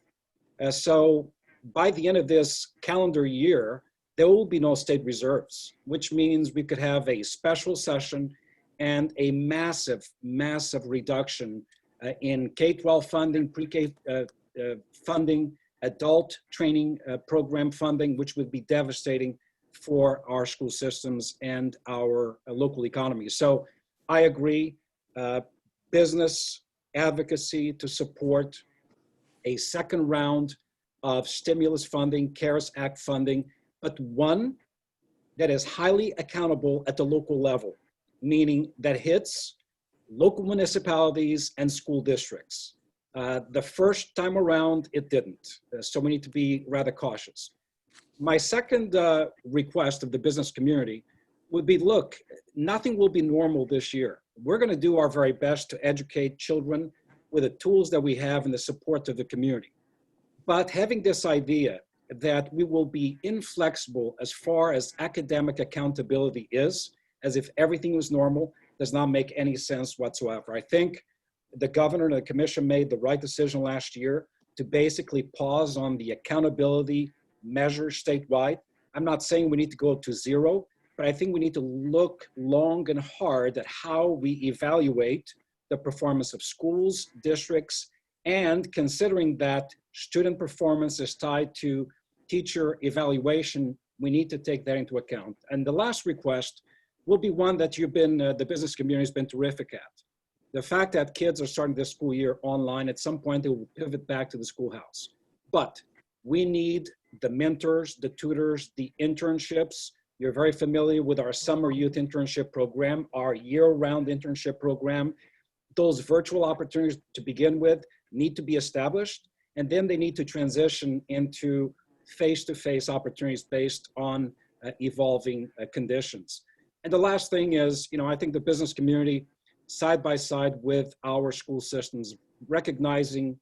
So by the end of this calendar year, there will be no state reserves, which means we could have a special session and a massive, massive reduction in K-12 funding, pre-K funding, adult training program funding, which would be devastating for our school systems and our local economy. So I agree, business advocacy to support a second round of stimulus funding, CARES Act funding, but one that is highly accountable at the local level, meaning that hits local municipalities and school districts. The first time around, it didn't. So we need to be rather cautious. My second request of the business community would be, look, nothing will be normal this year. We're going to do our very best to educate children with the tools that we have and the support of the community. But having this idea that we will be inflexible as far as academic accountability is, as if everything was normal, does not make any sense whatsoever. I think the governor and the commission made the right decision last year to basically pause on the accountability measures statewide. I'm not saying we need to go to zero, but I think we need to look long and hard at how we evaluate the performance of schools, districts, and considering that student performance is tied to teacher evaluation, we need to take that into account. And the last request will be one that you've been, the business community has been terrific at. The fact that kids are starting this school year online, at some point they will pivot back to the schoolhouse. But we need the mentors, the tutors, the internships. You're very familiar with our summer youth internship program, our year-round internship program. Those virtual opportunities to begin with need to be established, and then they need to transition into face-to-face opportunities based on evolving conditions. And the last thing is, I think the business community, side by side with our school systems, recognizing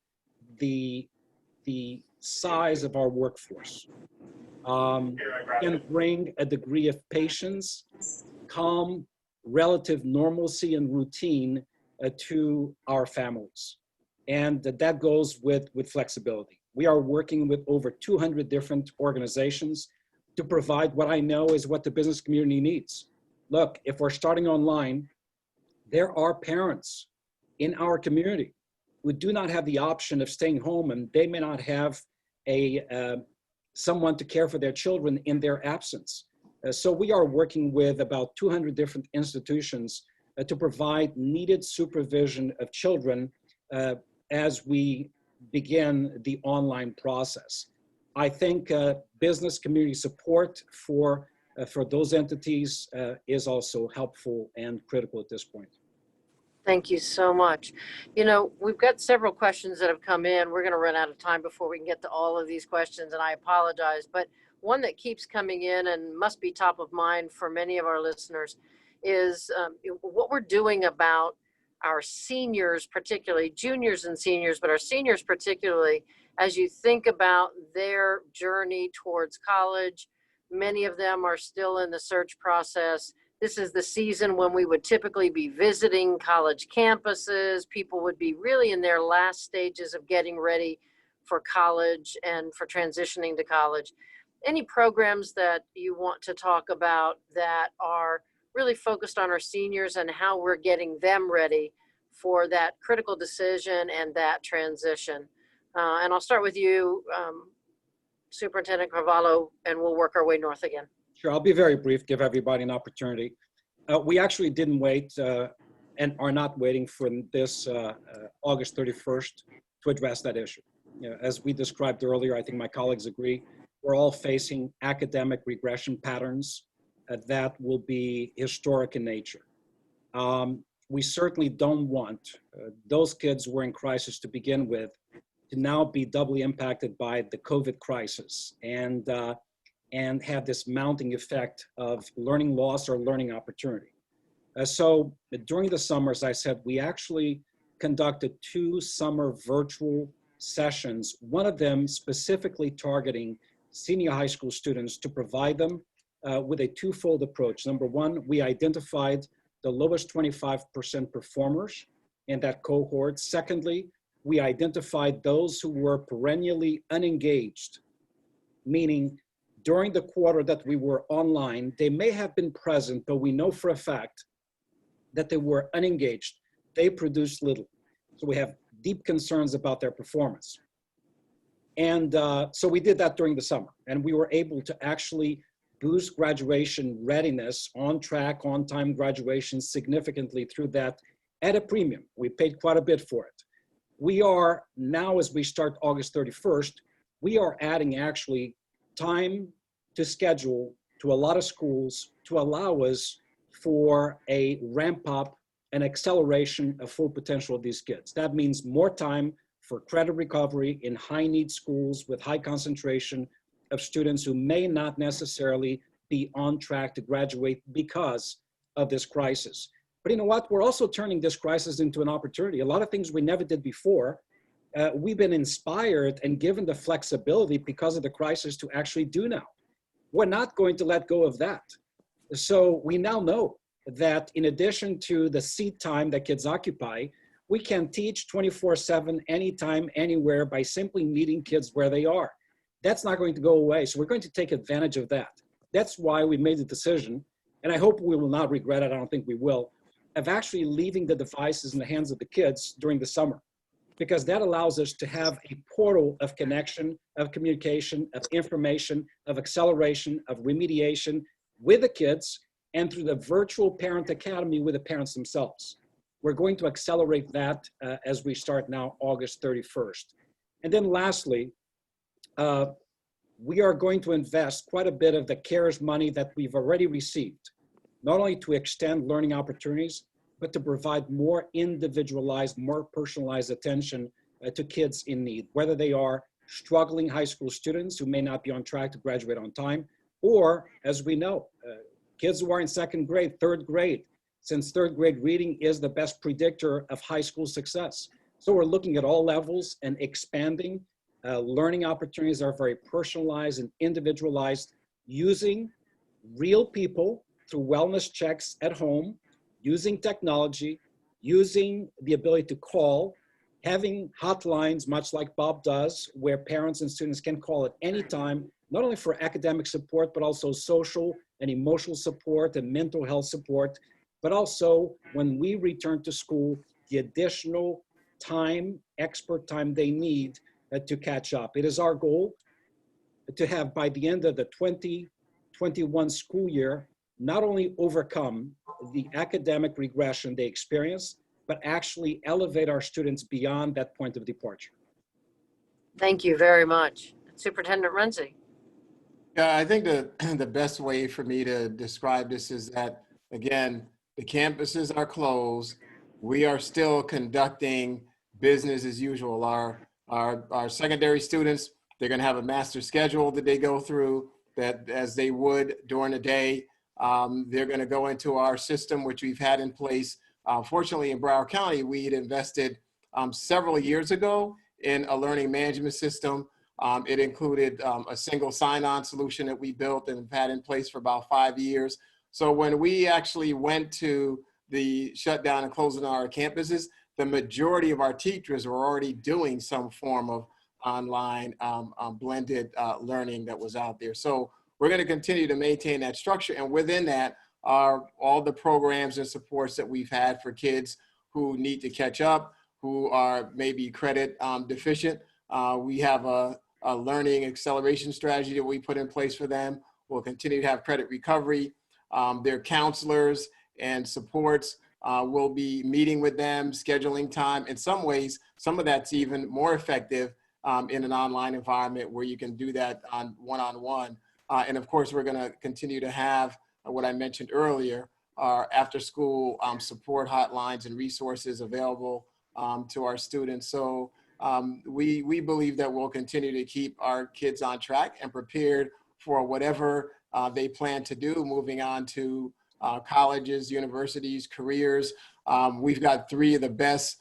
the size of our workforce, can bring a degree of patience, calm, relative normalcy and routine to our families. And that goes with flexibility. We are working with over 200 different organizations to provide what I know is what the business community needs. Look, if we're starting online, there are parents in our community who do not have the option of staying home, and they may not have someone to care for their children in their absence. So we are working with about 200 different institutions to provide needed supervision of children as we begin the online process. I think business community support for those entities is also helpful and critical at this point. Thank you so much. We've got several questions that have come in. We're going to run out of time before we can get to all of these questions, and I apologize. But one that keeps coming in and must be top of mind for many of our listeners is what we're doing about our seniors, particularly juniors and seniors, but our seniors particularly, as you think about their journey towards college. Many of them are still in the search process. This is the season when we would typically be visiting college campuses. People would be really in their last stages of getting ready for college and for transitioning to college. Any programs that you want to talk about that are really focused on our seniors and how we're getting them ready for that critical decision and that transition? And I'll start with you, Superintendent Carvalho, and we'll work our way north again. Sure, I'll be very brief, give everybody an opportunity. We actually didn't wait and are not waiting for this August 31st to address that issue. As we described earlier, I think my colleagues agree, we're all facing academic regression patterns that will be historic in nature. We certainly don't want those kids who were in crisis to begin with to now be doubly impacted by the COVID crisis and have this mounting effect of learning loss or learning opportunity. So during the summer, as I said, we actually conducted 2 summer virtual sessions, one of them specifically targeting senior high school students to provide them with a twofold approach. Number one, we identified the lowest 25% performers in that cohort. Secondly, we identified those who were perennially unengaged, meaning during the quarter that we were online, they may have been present, but we know for a fact that they were unengaged. They produced little. So we have deep concerns about their performance. And so we did that during the summer, and we were able to actually boost graduation readiness, on track, on time graduation significantly through that at a premium. We paid quite a bit for it. We are now, as we start August 31st, we are adding actually time to schedule to a lot of schools to allow us for a ramp up and acceleration of full potential of these kids. That means more time for credit recovery in high need schools with high concentration of students who may not necessarily be on track to graduate because of this crisis. But you know what? We're also turning this crisis into an opportunity. A lot of things we never did before. We've been inspired and given the flexibility because of the crisis to actually do now. We're not going to let go of that. So we now know that in addition to the seat time that kids occupy, we can teach 24/7, anytime, anywhere by simply meeting kids where they are. That's not going to go away. So we're going to take advantage of that. That's why we made the decision, and I hope we will not regret it, I don't think we will, of actually leaving the devices in the hands of the kids during the summer, because that allows us to have a portal of connection, of communication, of information, of acceleration, of remediation with the kids, and through the virtual parent academy with the parents themselves. We're going to accelerate that as we start now August 31st. And then lastly, we are going to invest quite a bit of the CARES money that we've already received, not only to extend learning opportunities, but to provide more individualized, more personalized attention to kids in need, whether they are struggling high school students who may not be on track to graduate on time, or, as we know, kids who are in second grade, third grade, since third grade reading is the best predictor of high school success. So we're looking at all levels and expanding learning opportunities that are very personalized and individualized, using real people through wellness checks at home, using technology, using the ability to call, having hotlines, much like Bob does, where parents and students can call at any time, not only for academic support, but also social and emotional support and mental health support, but also when we return to school, the additional time, expert time they need to catch up. It is our goal to have, by the end of the 2021 school year, not only overcome the academic regression they experience, but actually elevate our students beyond that point of departure. Thank you very much. Superintendent Runcie. Yeah, I think the best way for me to describe this is that, again, the campuses are closed. We are still conducting business as usual. Our secondary students, they're going to have a master schedule that they go through, that as they would during the day. They're going to go into our system, which we've had in place. Fortunately, in Broward County, we had invested several years ago in a learning management system. It included a single sign-on solution that we built and have had in place for about 5 years. So when we actually went to the shutdown and closing our campuses, the majority of our teachers were already doing some form of online blended learning that was out there. So we're going to continue to maintain that structure. And within that are all the programs and supports that we've had for kids who need to catch up, who are maybe credit deficient. We have a learning acceleration strategy that we put in place for them. We'll continue to have credit recovery. Their counselors and supports will be meeting with them, scheduling time. In some ways, some of that's even more effective in an online environment where you can do that on one-on-one. And of course, we're going to continue to have what I mentioned earlier, our after-school support hotlines and resources available to our students. So we believe that we'll continue to keep our kids on track and prepared for whatever they plan to do, moving on to colleges, universities, careers. We've got 3 of the best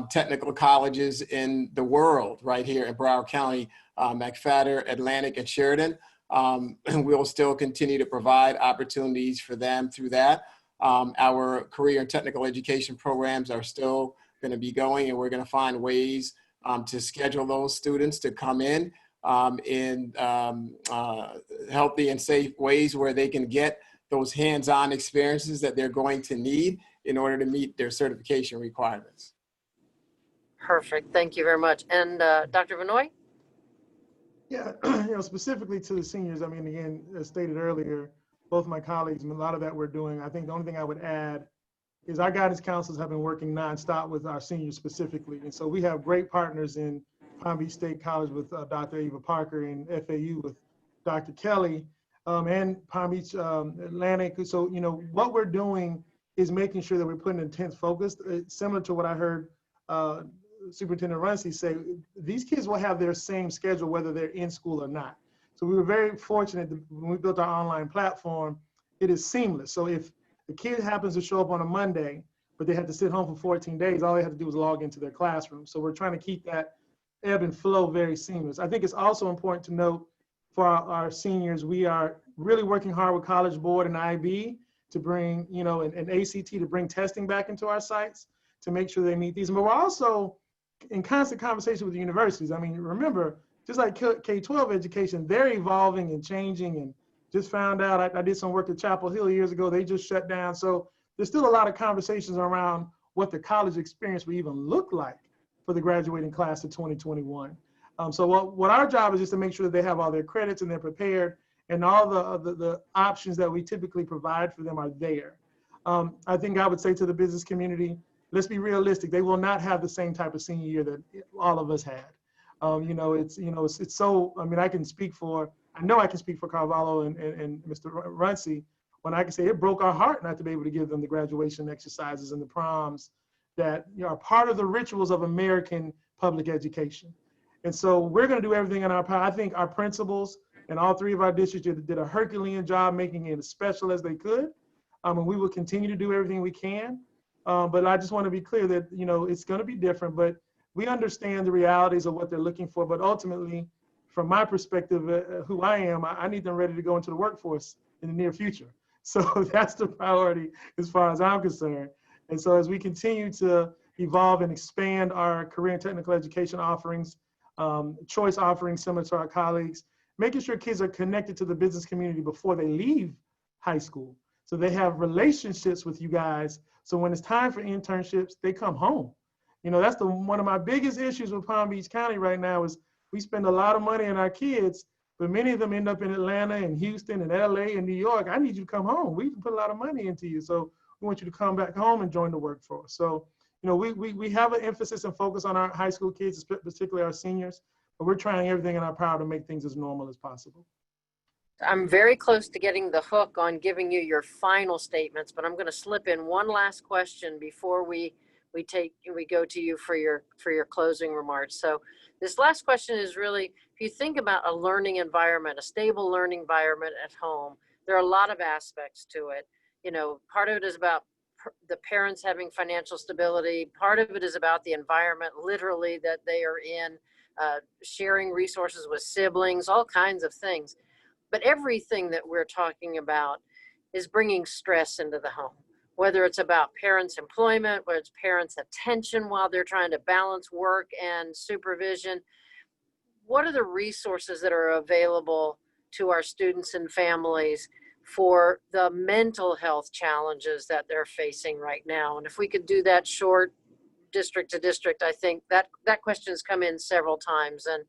technical colleges in the world right here in Broward County, McFadden, Atlantic, and Sheridan. And we'll still continue to provide opportunities for them through that. Our career and technical education programs are still going to be going, and we're going to find ways to schedule those students to come in healthy and safe ways where they can get those hands-on experiences that they're going to need in order to meet their certification requirements. Perfect. Thank you very much. And Dr. Fennoy? Yeah, specifically to the seniors, I mean, again, as stated earlier, both my colleagues, and a lot of that we're doing. I think the only thing I would add is our guidance counselors have been working nonstop with our seniors specifically. And so we have great partners in Palm Beach State College with Dr. Eva Parker, and FAU with Dr. Kelly, and Palm Beach Atlantic. So, what we're doing is making sure that we're putting intense focus, similar to what I heard Superintendent Runcie say. These kids will have their same schedule whether they're in school or not. So we were very fortunate that when we built our online platform, it is seamless. So if the kid happens to show up on a Monday, but they had to sit home for 14 days, all they had to do was log into their classroom. So we're trying to keep that ebb and flow very seamless. I think it's also important to note for our seniors, we are really working hard with College Board and IB to bring, an ACT to bring testing back into our sites to make sure they meet these. But we're also in constant conversation with the universities. I mean, remember, just like K-12 education, they're evolving and changing, and just found out, I did some work at Chapel Hill years ago, they just shut down. So there's still a lot of conversations around what the college experience will even look like for the graduating class of 2021. So what our job is just to make sure that they have all their credits and they're prepared, and all the options that we typically provide for them are there. I think I would say to the business community, let's be realistic. They will not have the same type of senior year that all of us had. It's so, I mean, I can speak for Carvalho and Mr. Runcie when I can say it broke our heart not to be able to give them the graduation exercises and the proms that are part of the rituals of American public education. And so we're going to do everything in our power. I think our principals and all three of our districts did a Herculean job making it as special as they could. And we will continue to do everything we can. But I just want to be clear that, it's going to be different, but we understand the realities of what they're looking for. But ultimately, from my perspective, who I am, I need them ready to go into the workforce in the near future. So that's the priority as far as I'm concerned. And so as we continue to evolve and expand our career and technical education offerings, choice offerings similar to our colleagues, making sure kids are connected to the business community before they leave high school. So they have relationships with you guys. So when it's time for internships, they come home. That's one of my biggest issues with Palm Beach County right now is we spend a lot of money on our kids, but many of them end up in Atlanta and Houston and LA and New York. I need you to come home. We can put a lot of money into you. So we want you to come back home and join the workforce. So, we have an emphasis and focus on our high school kids, particularly our seniors, but we're trying everything in our power to make things as normal as possible. I'm very close to getting the hook on giving you your final statements, but I'm going to slip in one last question before we go to you for your closing remarks. So this last question is really, if you think about a learning environment, a stable learning environment at home, there are a lot of aspects to it. Part of it is about the parents having financial stability. Part of it is about the environment, literally, that they are in, sharing resources with siblings, all kinds of things. But everything that we're talking about is bringing stress into the home, whether it's about parents' employment, whether it's parents' attention while they're trying to balance work and supervision. What are the resources that are available to our students and families for the mental health challenges that they're facing right now? And if we could do that short, district to district, I think that question has come in several times. And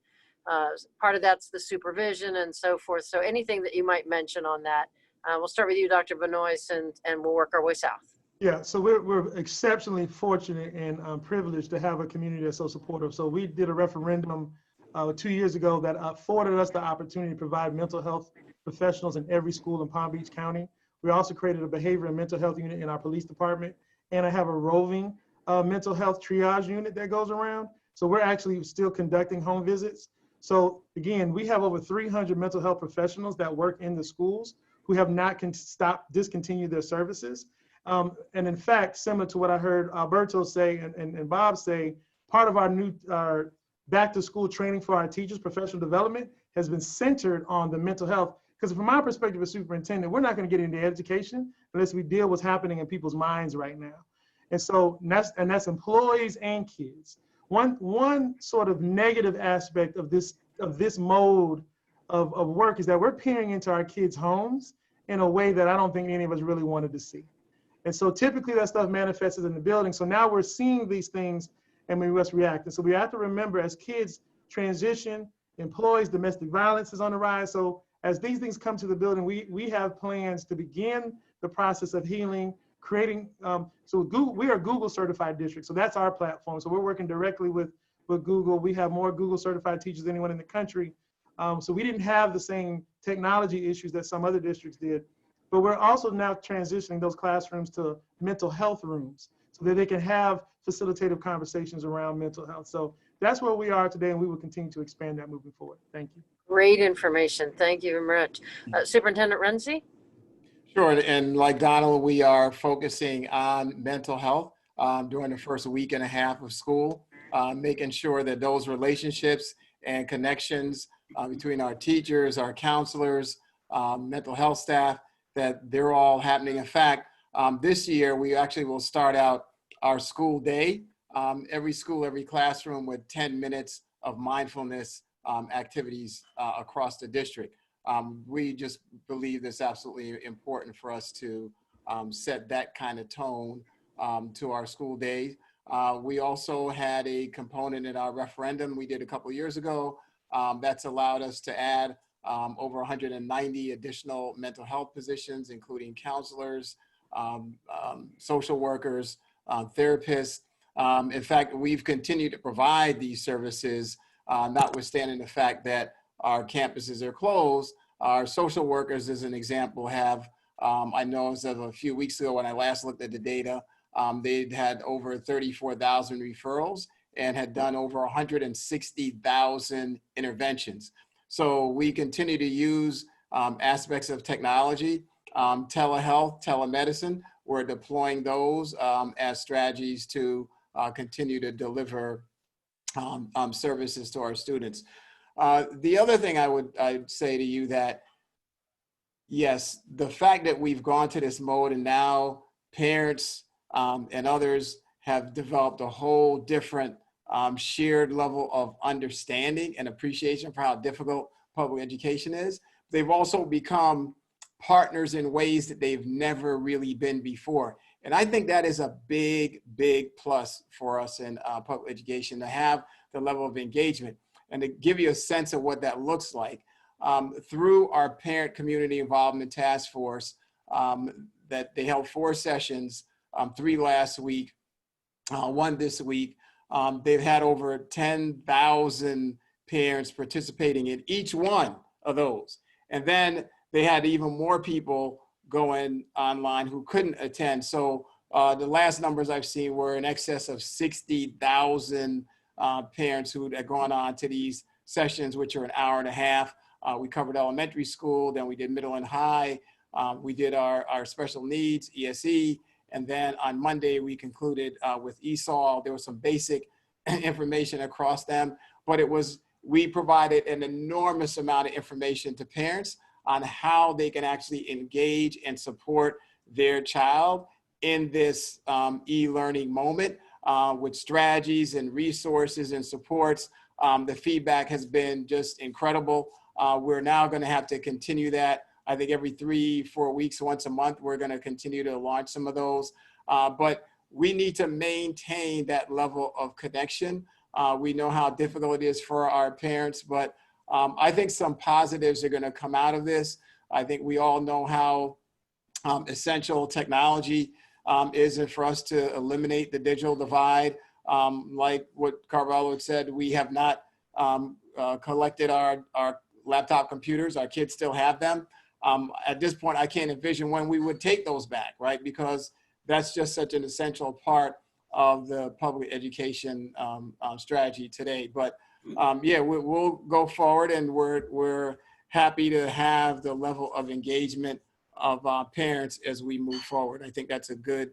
part of that's the supervision and so forth. So anything that you might mention on that. We'll start with you, Dr. Benoist, and we'll work our way south. Yeah, so we're exceptionally fortunate and privileged to have a community that's so supportive. So we did a referendum 2 years ago that afforded us the opportunity to provide mental health professionals in every school in Palm Beach County. We also created a behavior and mental health unit in our police department, and I have a roving mental health triage unit that goes around. So we're actually still conducting home visits. So again, we have over 300 mental health professionals that work in the schools who have not discontinued their services. And in fact, similar to what I heard Alberto say and Bob say, part of our back to school training for our teachers, professional development, has been centered on the mental health. Because from my perspective as superintendent, we're not going to get into education unless we deal with what's happening in people's minds right now. And so that's employees and kids. One sort of negative aspect of this mode of work is that we're peering into our kids' homes in a way that I don't think any of us really wanted to see. And so typically that stuff manifests in the building. So now we're seeing these things and we must react. And so we have to remember, as kids transition employees. Domestic violence is on the rise. So as these things come to the building, we have plans to begin the process of healing, creating, so Google, we are Google certified district. So that's our platform. So we're working directly with Google. We have more Google certified teachers than anyone in the country. So we didn't have the same technology issues that some other districts did, but we're also now transitioning those classrooms to mental health rooms so that they can have facilitative conversations around mental health. So that's where we are today, and we will continue to expand that moving forward. Thank you. Great information. Thank you very much. Superintendent Runcie? Sure, and like Donald, we are focusing on mental health during the first week and a half of school, making sure that those relationships and connections between our teachers, our counselors, mental health staff, that they're all happening. In fact, this year we actually will start out our school day, every school, every classroom with 10 minutes of mindfulness activities across the district. We just believe it's absolutely important for us to set that kind of tone to our school days. We also had a component in our referendum we did a couple of years ago that's allowed us to add over 190 additional mental health positions, including counselors, social workers, therapists. In fact, we've continued to provide these services, notwithstanding the fact that our campuses are closed. Our social workers, as an example, have, I know as of a few weeks ago when I last looked at the data, they'd had over 34,000 referrals and had done over 160,000 interventions. So we continue to use aspects of technology, telehealth, telemedicine. We're deploying those as strategies to continue to deliver services to our students. The other thing I'd say to you that, yes, the fact that we've gone to this mode and now parents and others have developed a whole different shared level of understanding and appreciation for how difficult public education is. They've also become partners in ways that they've never really been before. And I think that is a big, big plus for us in public education, to have the level of engagement. And to give you a sense of what that looks like, through our Parent Community Involvement Task Force, that they held 4 sessions, 3 last week, 1 this week. They've had over 10,000 parents participating in each one of those. And then they had even more people going online who couldn't attend. So the last numbers I've seen were in excess of 60,000 parents who had gone on to these sessions, which are an hour and a half. We covered elementary school, then we did middle and high. We did our special needs, ESE. And then on Monday, we concluded with ESOL. There was some basic information across them, but we provided an enormous amount of information to parents on how they can actually engage and support their child in this e-learning moment with strategies and resources and supports. The feedback has been just incredible. We're now going to have to continue that. I think every 3-4 weeks, once a month, we're going to continue to launch some of those. But we need to maintain that level of connection. We know how difficult it is for our parents, but I think some positives are going to come out of this. I think we all know how essential technology is for us to eliminate the digital divide. Like what Carvalho had said, we have not collected our laptop computers. Our kids still have them. At this point, I can't envision when we would take those back, right? Because that's just such an essential part of the public education strategy today. But yeah, we'll go forward, and we're happy to have the level of engagement of parents as we move forward. I think that's a good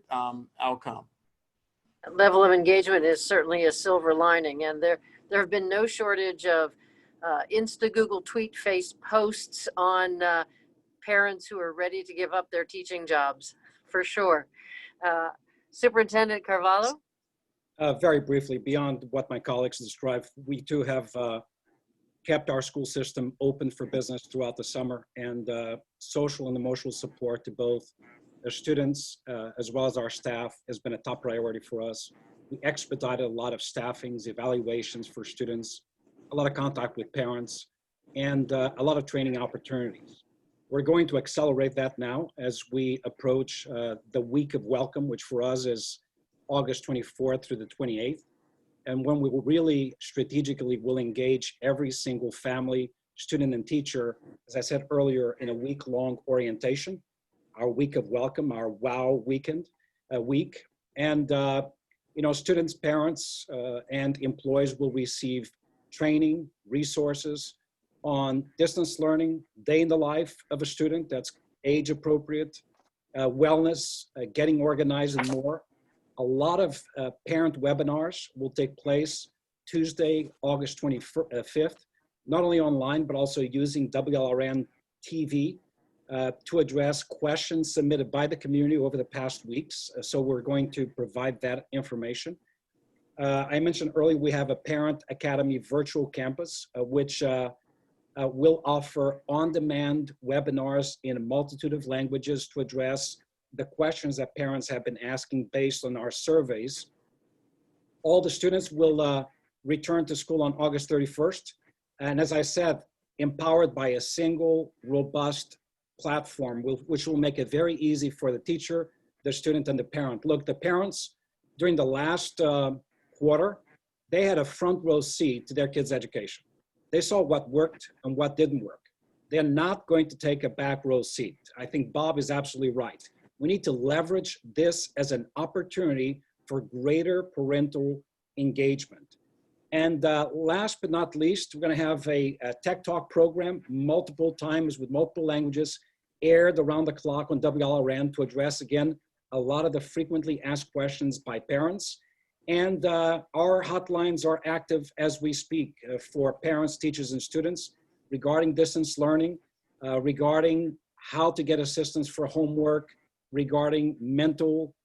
outcome. Level of engagement is certainly a silver lining, and there have been no shortage of Insta, Google, tweet, face posts on parents who are ready to give up their teaching jobs, for sure. Superintendent Carvalho? Very briefly, beyond what my colleagues described, we too have kept our school system open for business throughout the summer, and social and emotional support to both the students as well as our staff has been a top priority for us. We expedited a lot of staffings, evaluations for students, a lot of contact with parents, and a lot of training opportunities. We're going to accelerate that now as we approach the week of welcome, which for us is August 24th through the 28th. And when we will really strategically will engage every single family, student, and teacher, as I said earlier, in a week-long orientation, our week of welcome, our WOW weekend, week. And students, parents, and employees will receive training, resources on distance learning, day in the life of a student that's age appropriate, wellness, getting organized, and more. A lot of parent webinars will take place Tuesday, August 25th, not only online, but also using WLRN TV to address questions submitted by the community over the past weeks. So we're going to provide that information. I mentioned earlier, we have a Parent Academy virtual campus, which will offer on-demand webinars in a multitude of languages to address the questions that parents have been asking based on our surveys. All the students will return to school on August 31st. And as I said, empowered by a single robust platform, which will make it very easy for the teacher, the student, and the parent. Look, the parents, during the last quarter, they had a front row seat to their kids' education. They saw what worked and what didn't work. They're not going to take a back row seat. I think Bob is absolutely right. We need to leverage this as an opportunity for greater parental engagement. And last but not least, we're going to have a Tech Talk program multiple times with multiple languages aired around the clock on WLRN to address, again, a lot of the frequently asked questions by parents. And our hotlines are active as we speak for parents, teachers, and students regarding distance learning, regarding how to get assistance for homework, regarding mental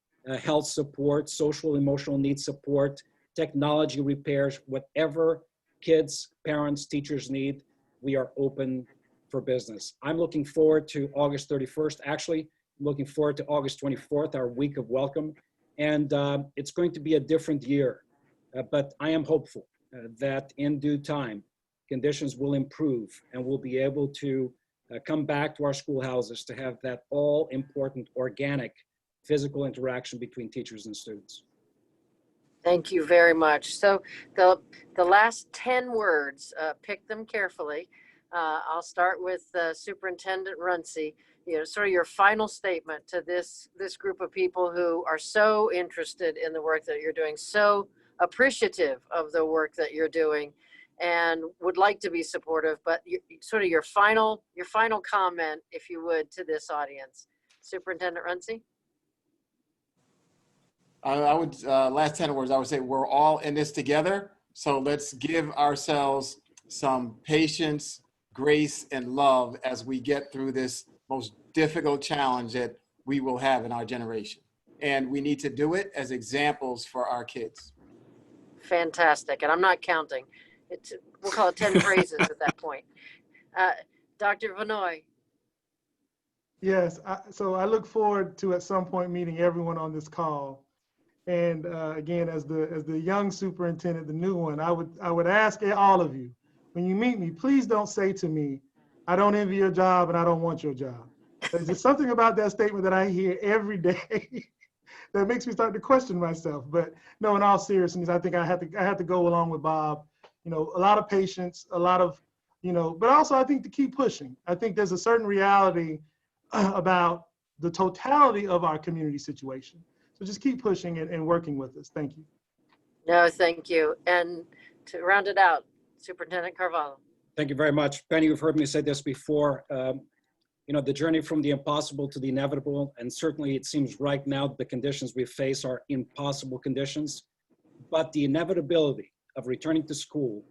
health support, social emotional needs support, technology repairs, whatever kids, parents, teachers need, we are open for business. I'm looking forward to August 31st. Actually, I'm looking forward to August 24th, our week of welcome. And it's going to be a different year, but I am hopeful that in due time, conditions will improve and we'll be able to come back to our schoolhouses to have that all important organic physical interaction between teachers and students. Thank you very much. So the last 10 words, pick them carefully. I'll start with Superintendent Runcie. Sort of your final statement to this group of people who are so interested in the work that you're doing, so appreciative of the work that you're doing, and would like to be supportive. But sort of your final comment, if you would, to this audience, Superintendent Runcie. I would, last 10 words, I would say we're all in this together. So let's give ourselves some patience, grace, and love as we get through this most difficult challenge that we will have in our generation. And we need to do it as examples for our kids. Fantastic. And I'm not counting. We'll call it 10 phrases at that point. Dr. Fennoy. Yes, so I look forward to at some point meeting everyone on this call. And again, as the young superintendent, the new one, I would ask all of you, when you meet me, please don't say to me, I don't envy your job and I don't want your job. There's just something about that statement that I hear every day that makes me start to question myself. But no, in all seriousness, I think I had to go along with Bob. A lot of patience, a lot of, but also I think to keep pushing. I think there's a certain reality about the totality of our community situation. So just keep pushing and working with us. Thank you. No, thank you. And to round it out, Superintendent Carvalho. Thank you very much. Penny, you've heard me say this before. The journey from the impossible to the inevitable, and certainly it seems right now the conditions we face are impossible conditions, but the inevitability of returning to school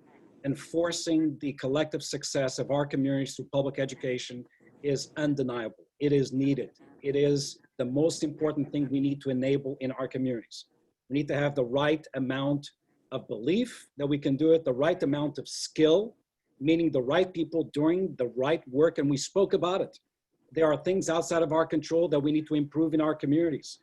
and forcing the collective success of our communities through public education is undeniable. It is needed. It is the most important thing we need to enable in our communities. We need to have the right amount of belief that we can do it, the right amount of skill, meaning the right people doing the right work, and we spoke about it. There are things outside of our control that we need to improve in our communities.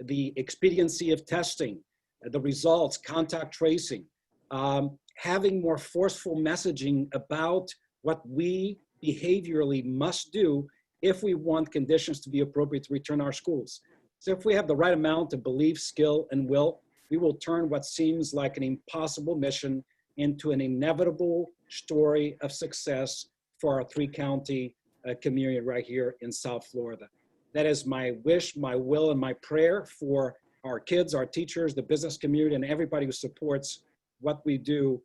The expediency of testing, the results, contact tracing, having more forceful messaging about what we behaviorally must do if we want conditions to be appropriate to return our schools. So if we have the right amount of belief, skill, and will, we will turn what seems like an impossible mission into an inevitable story of success for our three-county community right here in South Florida. That is my wish, my will, and my prayer for our kids, our teachers, the business community, and everybody who supports what we do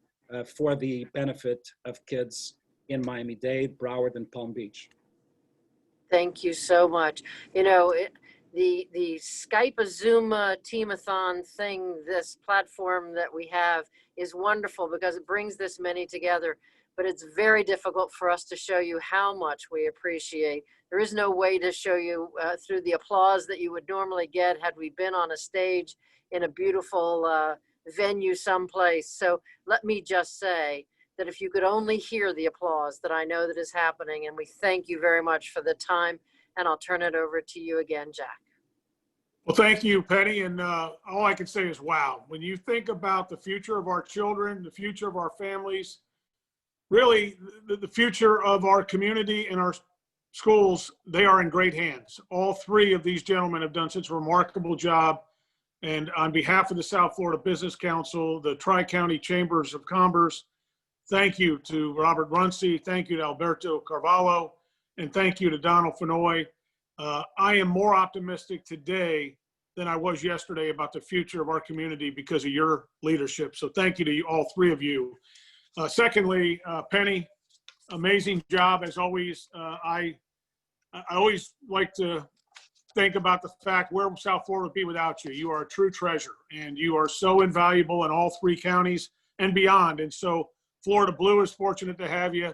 for the benefit of kids in Miami-Dade, Broward, and Palm Beach. Thank you so much. You know, the Skype, a Zoom Teamathon thing, this platform that we have is wonderful because it brings this many together, but it's very difficult for us to show you how much we appreciate. There is no way to show you through the applause that you would normally get had we been on a stage in a beautiful venue someplace. So let me just say that if you could only hear the applause that I know that is happening, and we thank you very much for the time, and I'll turn it over to you again, Jack. Well, thank you, Penny. And all I can say is, wow, when you think about the future of our children, the future of our families, really the future of our community and our schools, they are in great hands. All three of these gentlemen have done such a remarkable job. And on behalf of the South Florida Business Council, the Tri-County Chambers of Commerce, thank you to Robert Runcie, thank you to Alberto Carvalho, and thank you to Donald Fennoy. I am more optimistic today than I was yesterday about the future of our community because of your leadership. So thank you to you, all three of you. Secondly, Penny, amazing job as always. I always like to think about the fact where South Florida would be without you. You are a true treasure, and you are so invaluable in all three counties and beyond. And so Florida Blue is fortunate to have you.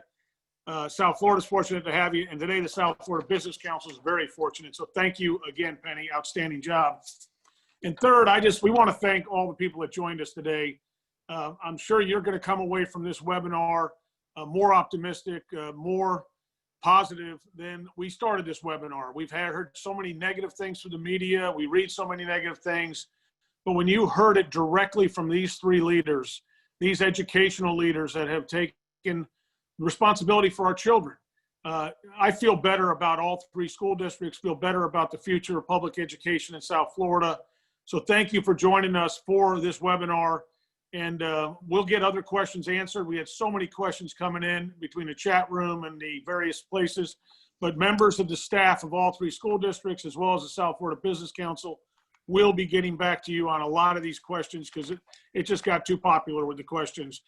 South Florida is fortunate to have you. And today the South Florida Business Council is very fortunate. So thank you again, Penny. Outstanding job. And third, we want to thank all the people that joined us today. I'm sure you're going to come away from this webinar more optimistic, more positive than we started this webinar. We've heard so many negative things through the media. We read so many negative things. But when you heard it directly from these three leaders, these educational leaders that have taken responsibility for our children, I feel better about all three school districts, feel better about the future of public education in South Florida. So thank you for joining us for this webinar. And we'll get other questions answered. We had so many questions coming in between the chat room and the various places. But members of the staff of all three school districts, as well as the South Florida Business Council, will be getting back to you on a lot of these questions because it just got too popular with the questions.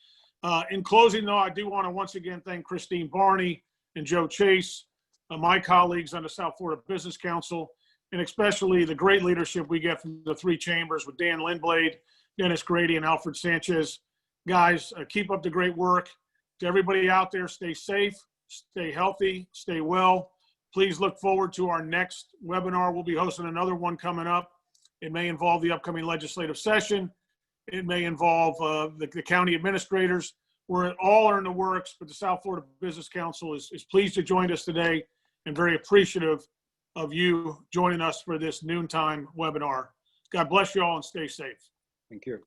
In closing, though, I do want to once again thank Christine Barney and Joe Chase, my colleagues on the South Florida Business Council, and especially the great leadership we get from the three chambers with Dan Lindblade, Dennis Grady, and Alfred Sanchez. Guys, keep up the great work. To everybody out there, stay safe, stay healthy, stay well. Please look forward to our next webinar. We'll be hosting another one coming up. It may involve the upcoming legislative session. It may involve the county administrators. We're all are in the works, but the South Florida Business Council is pleased to join us today and very appreciative of you joining us for this noontime webinar. God bless you all and stay safe. Thank you.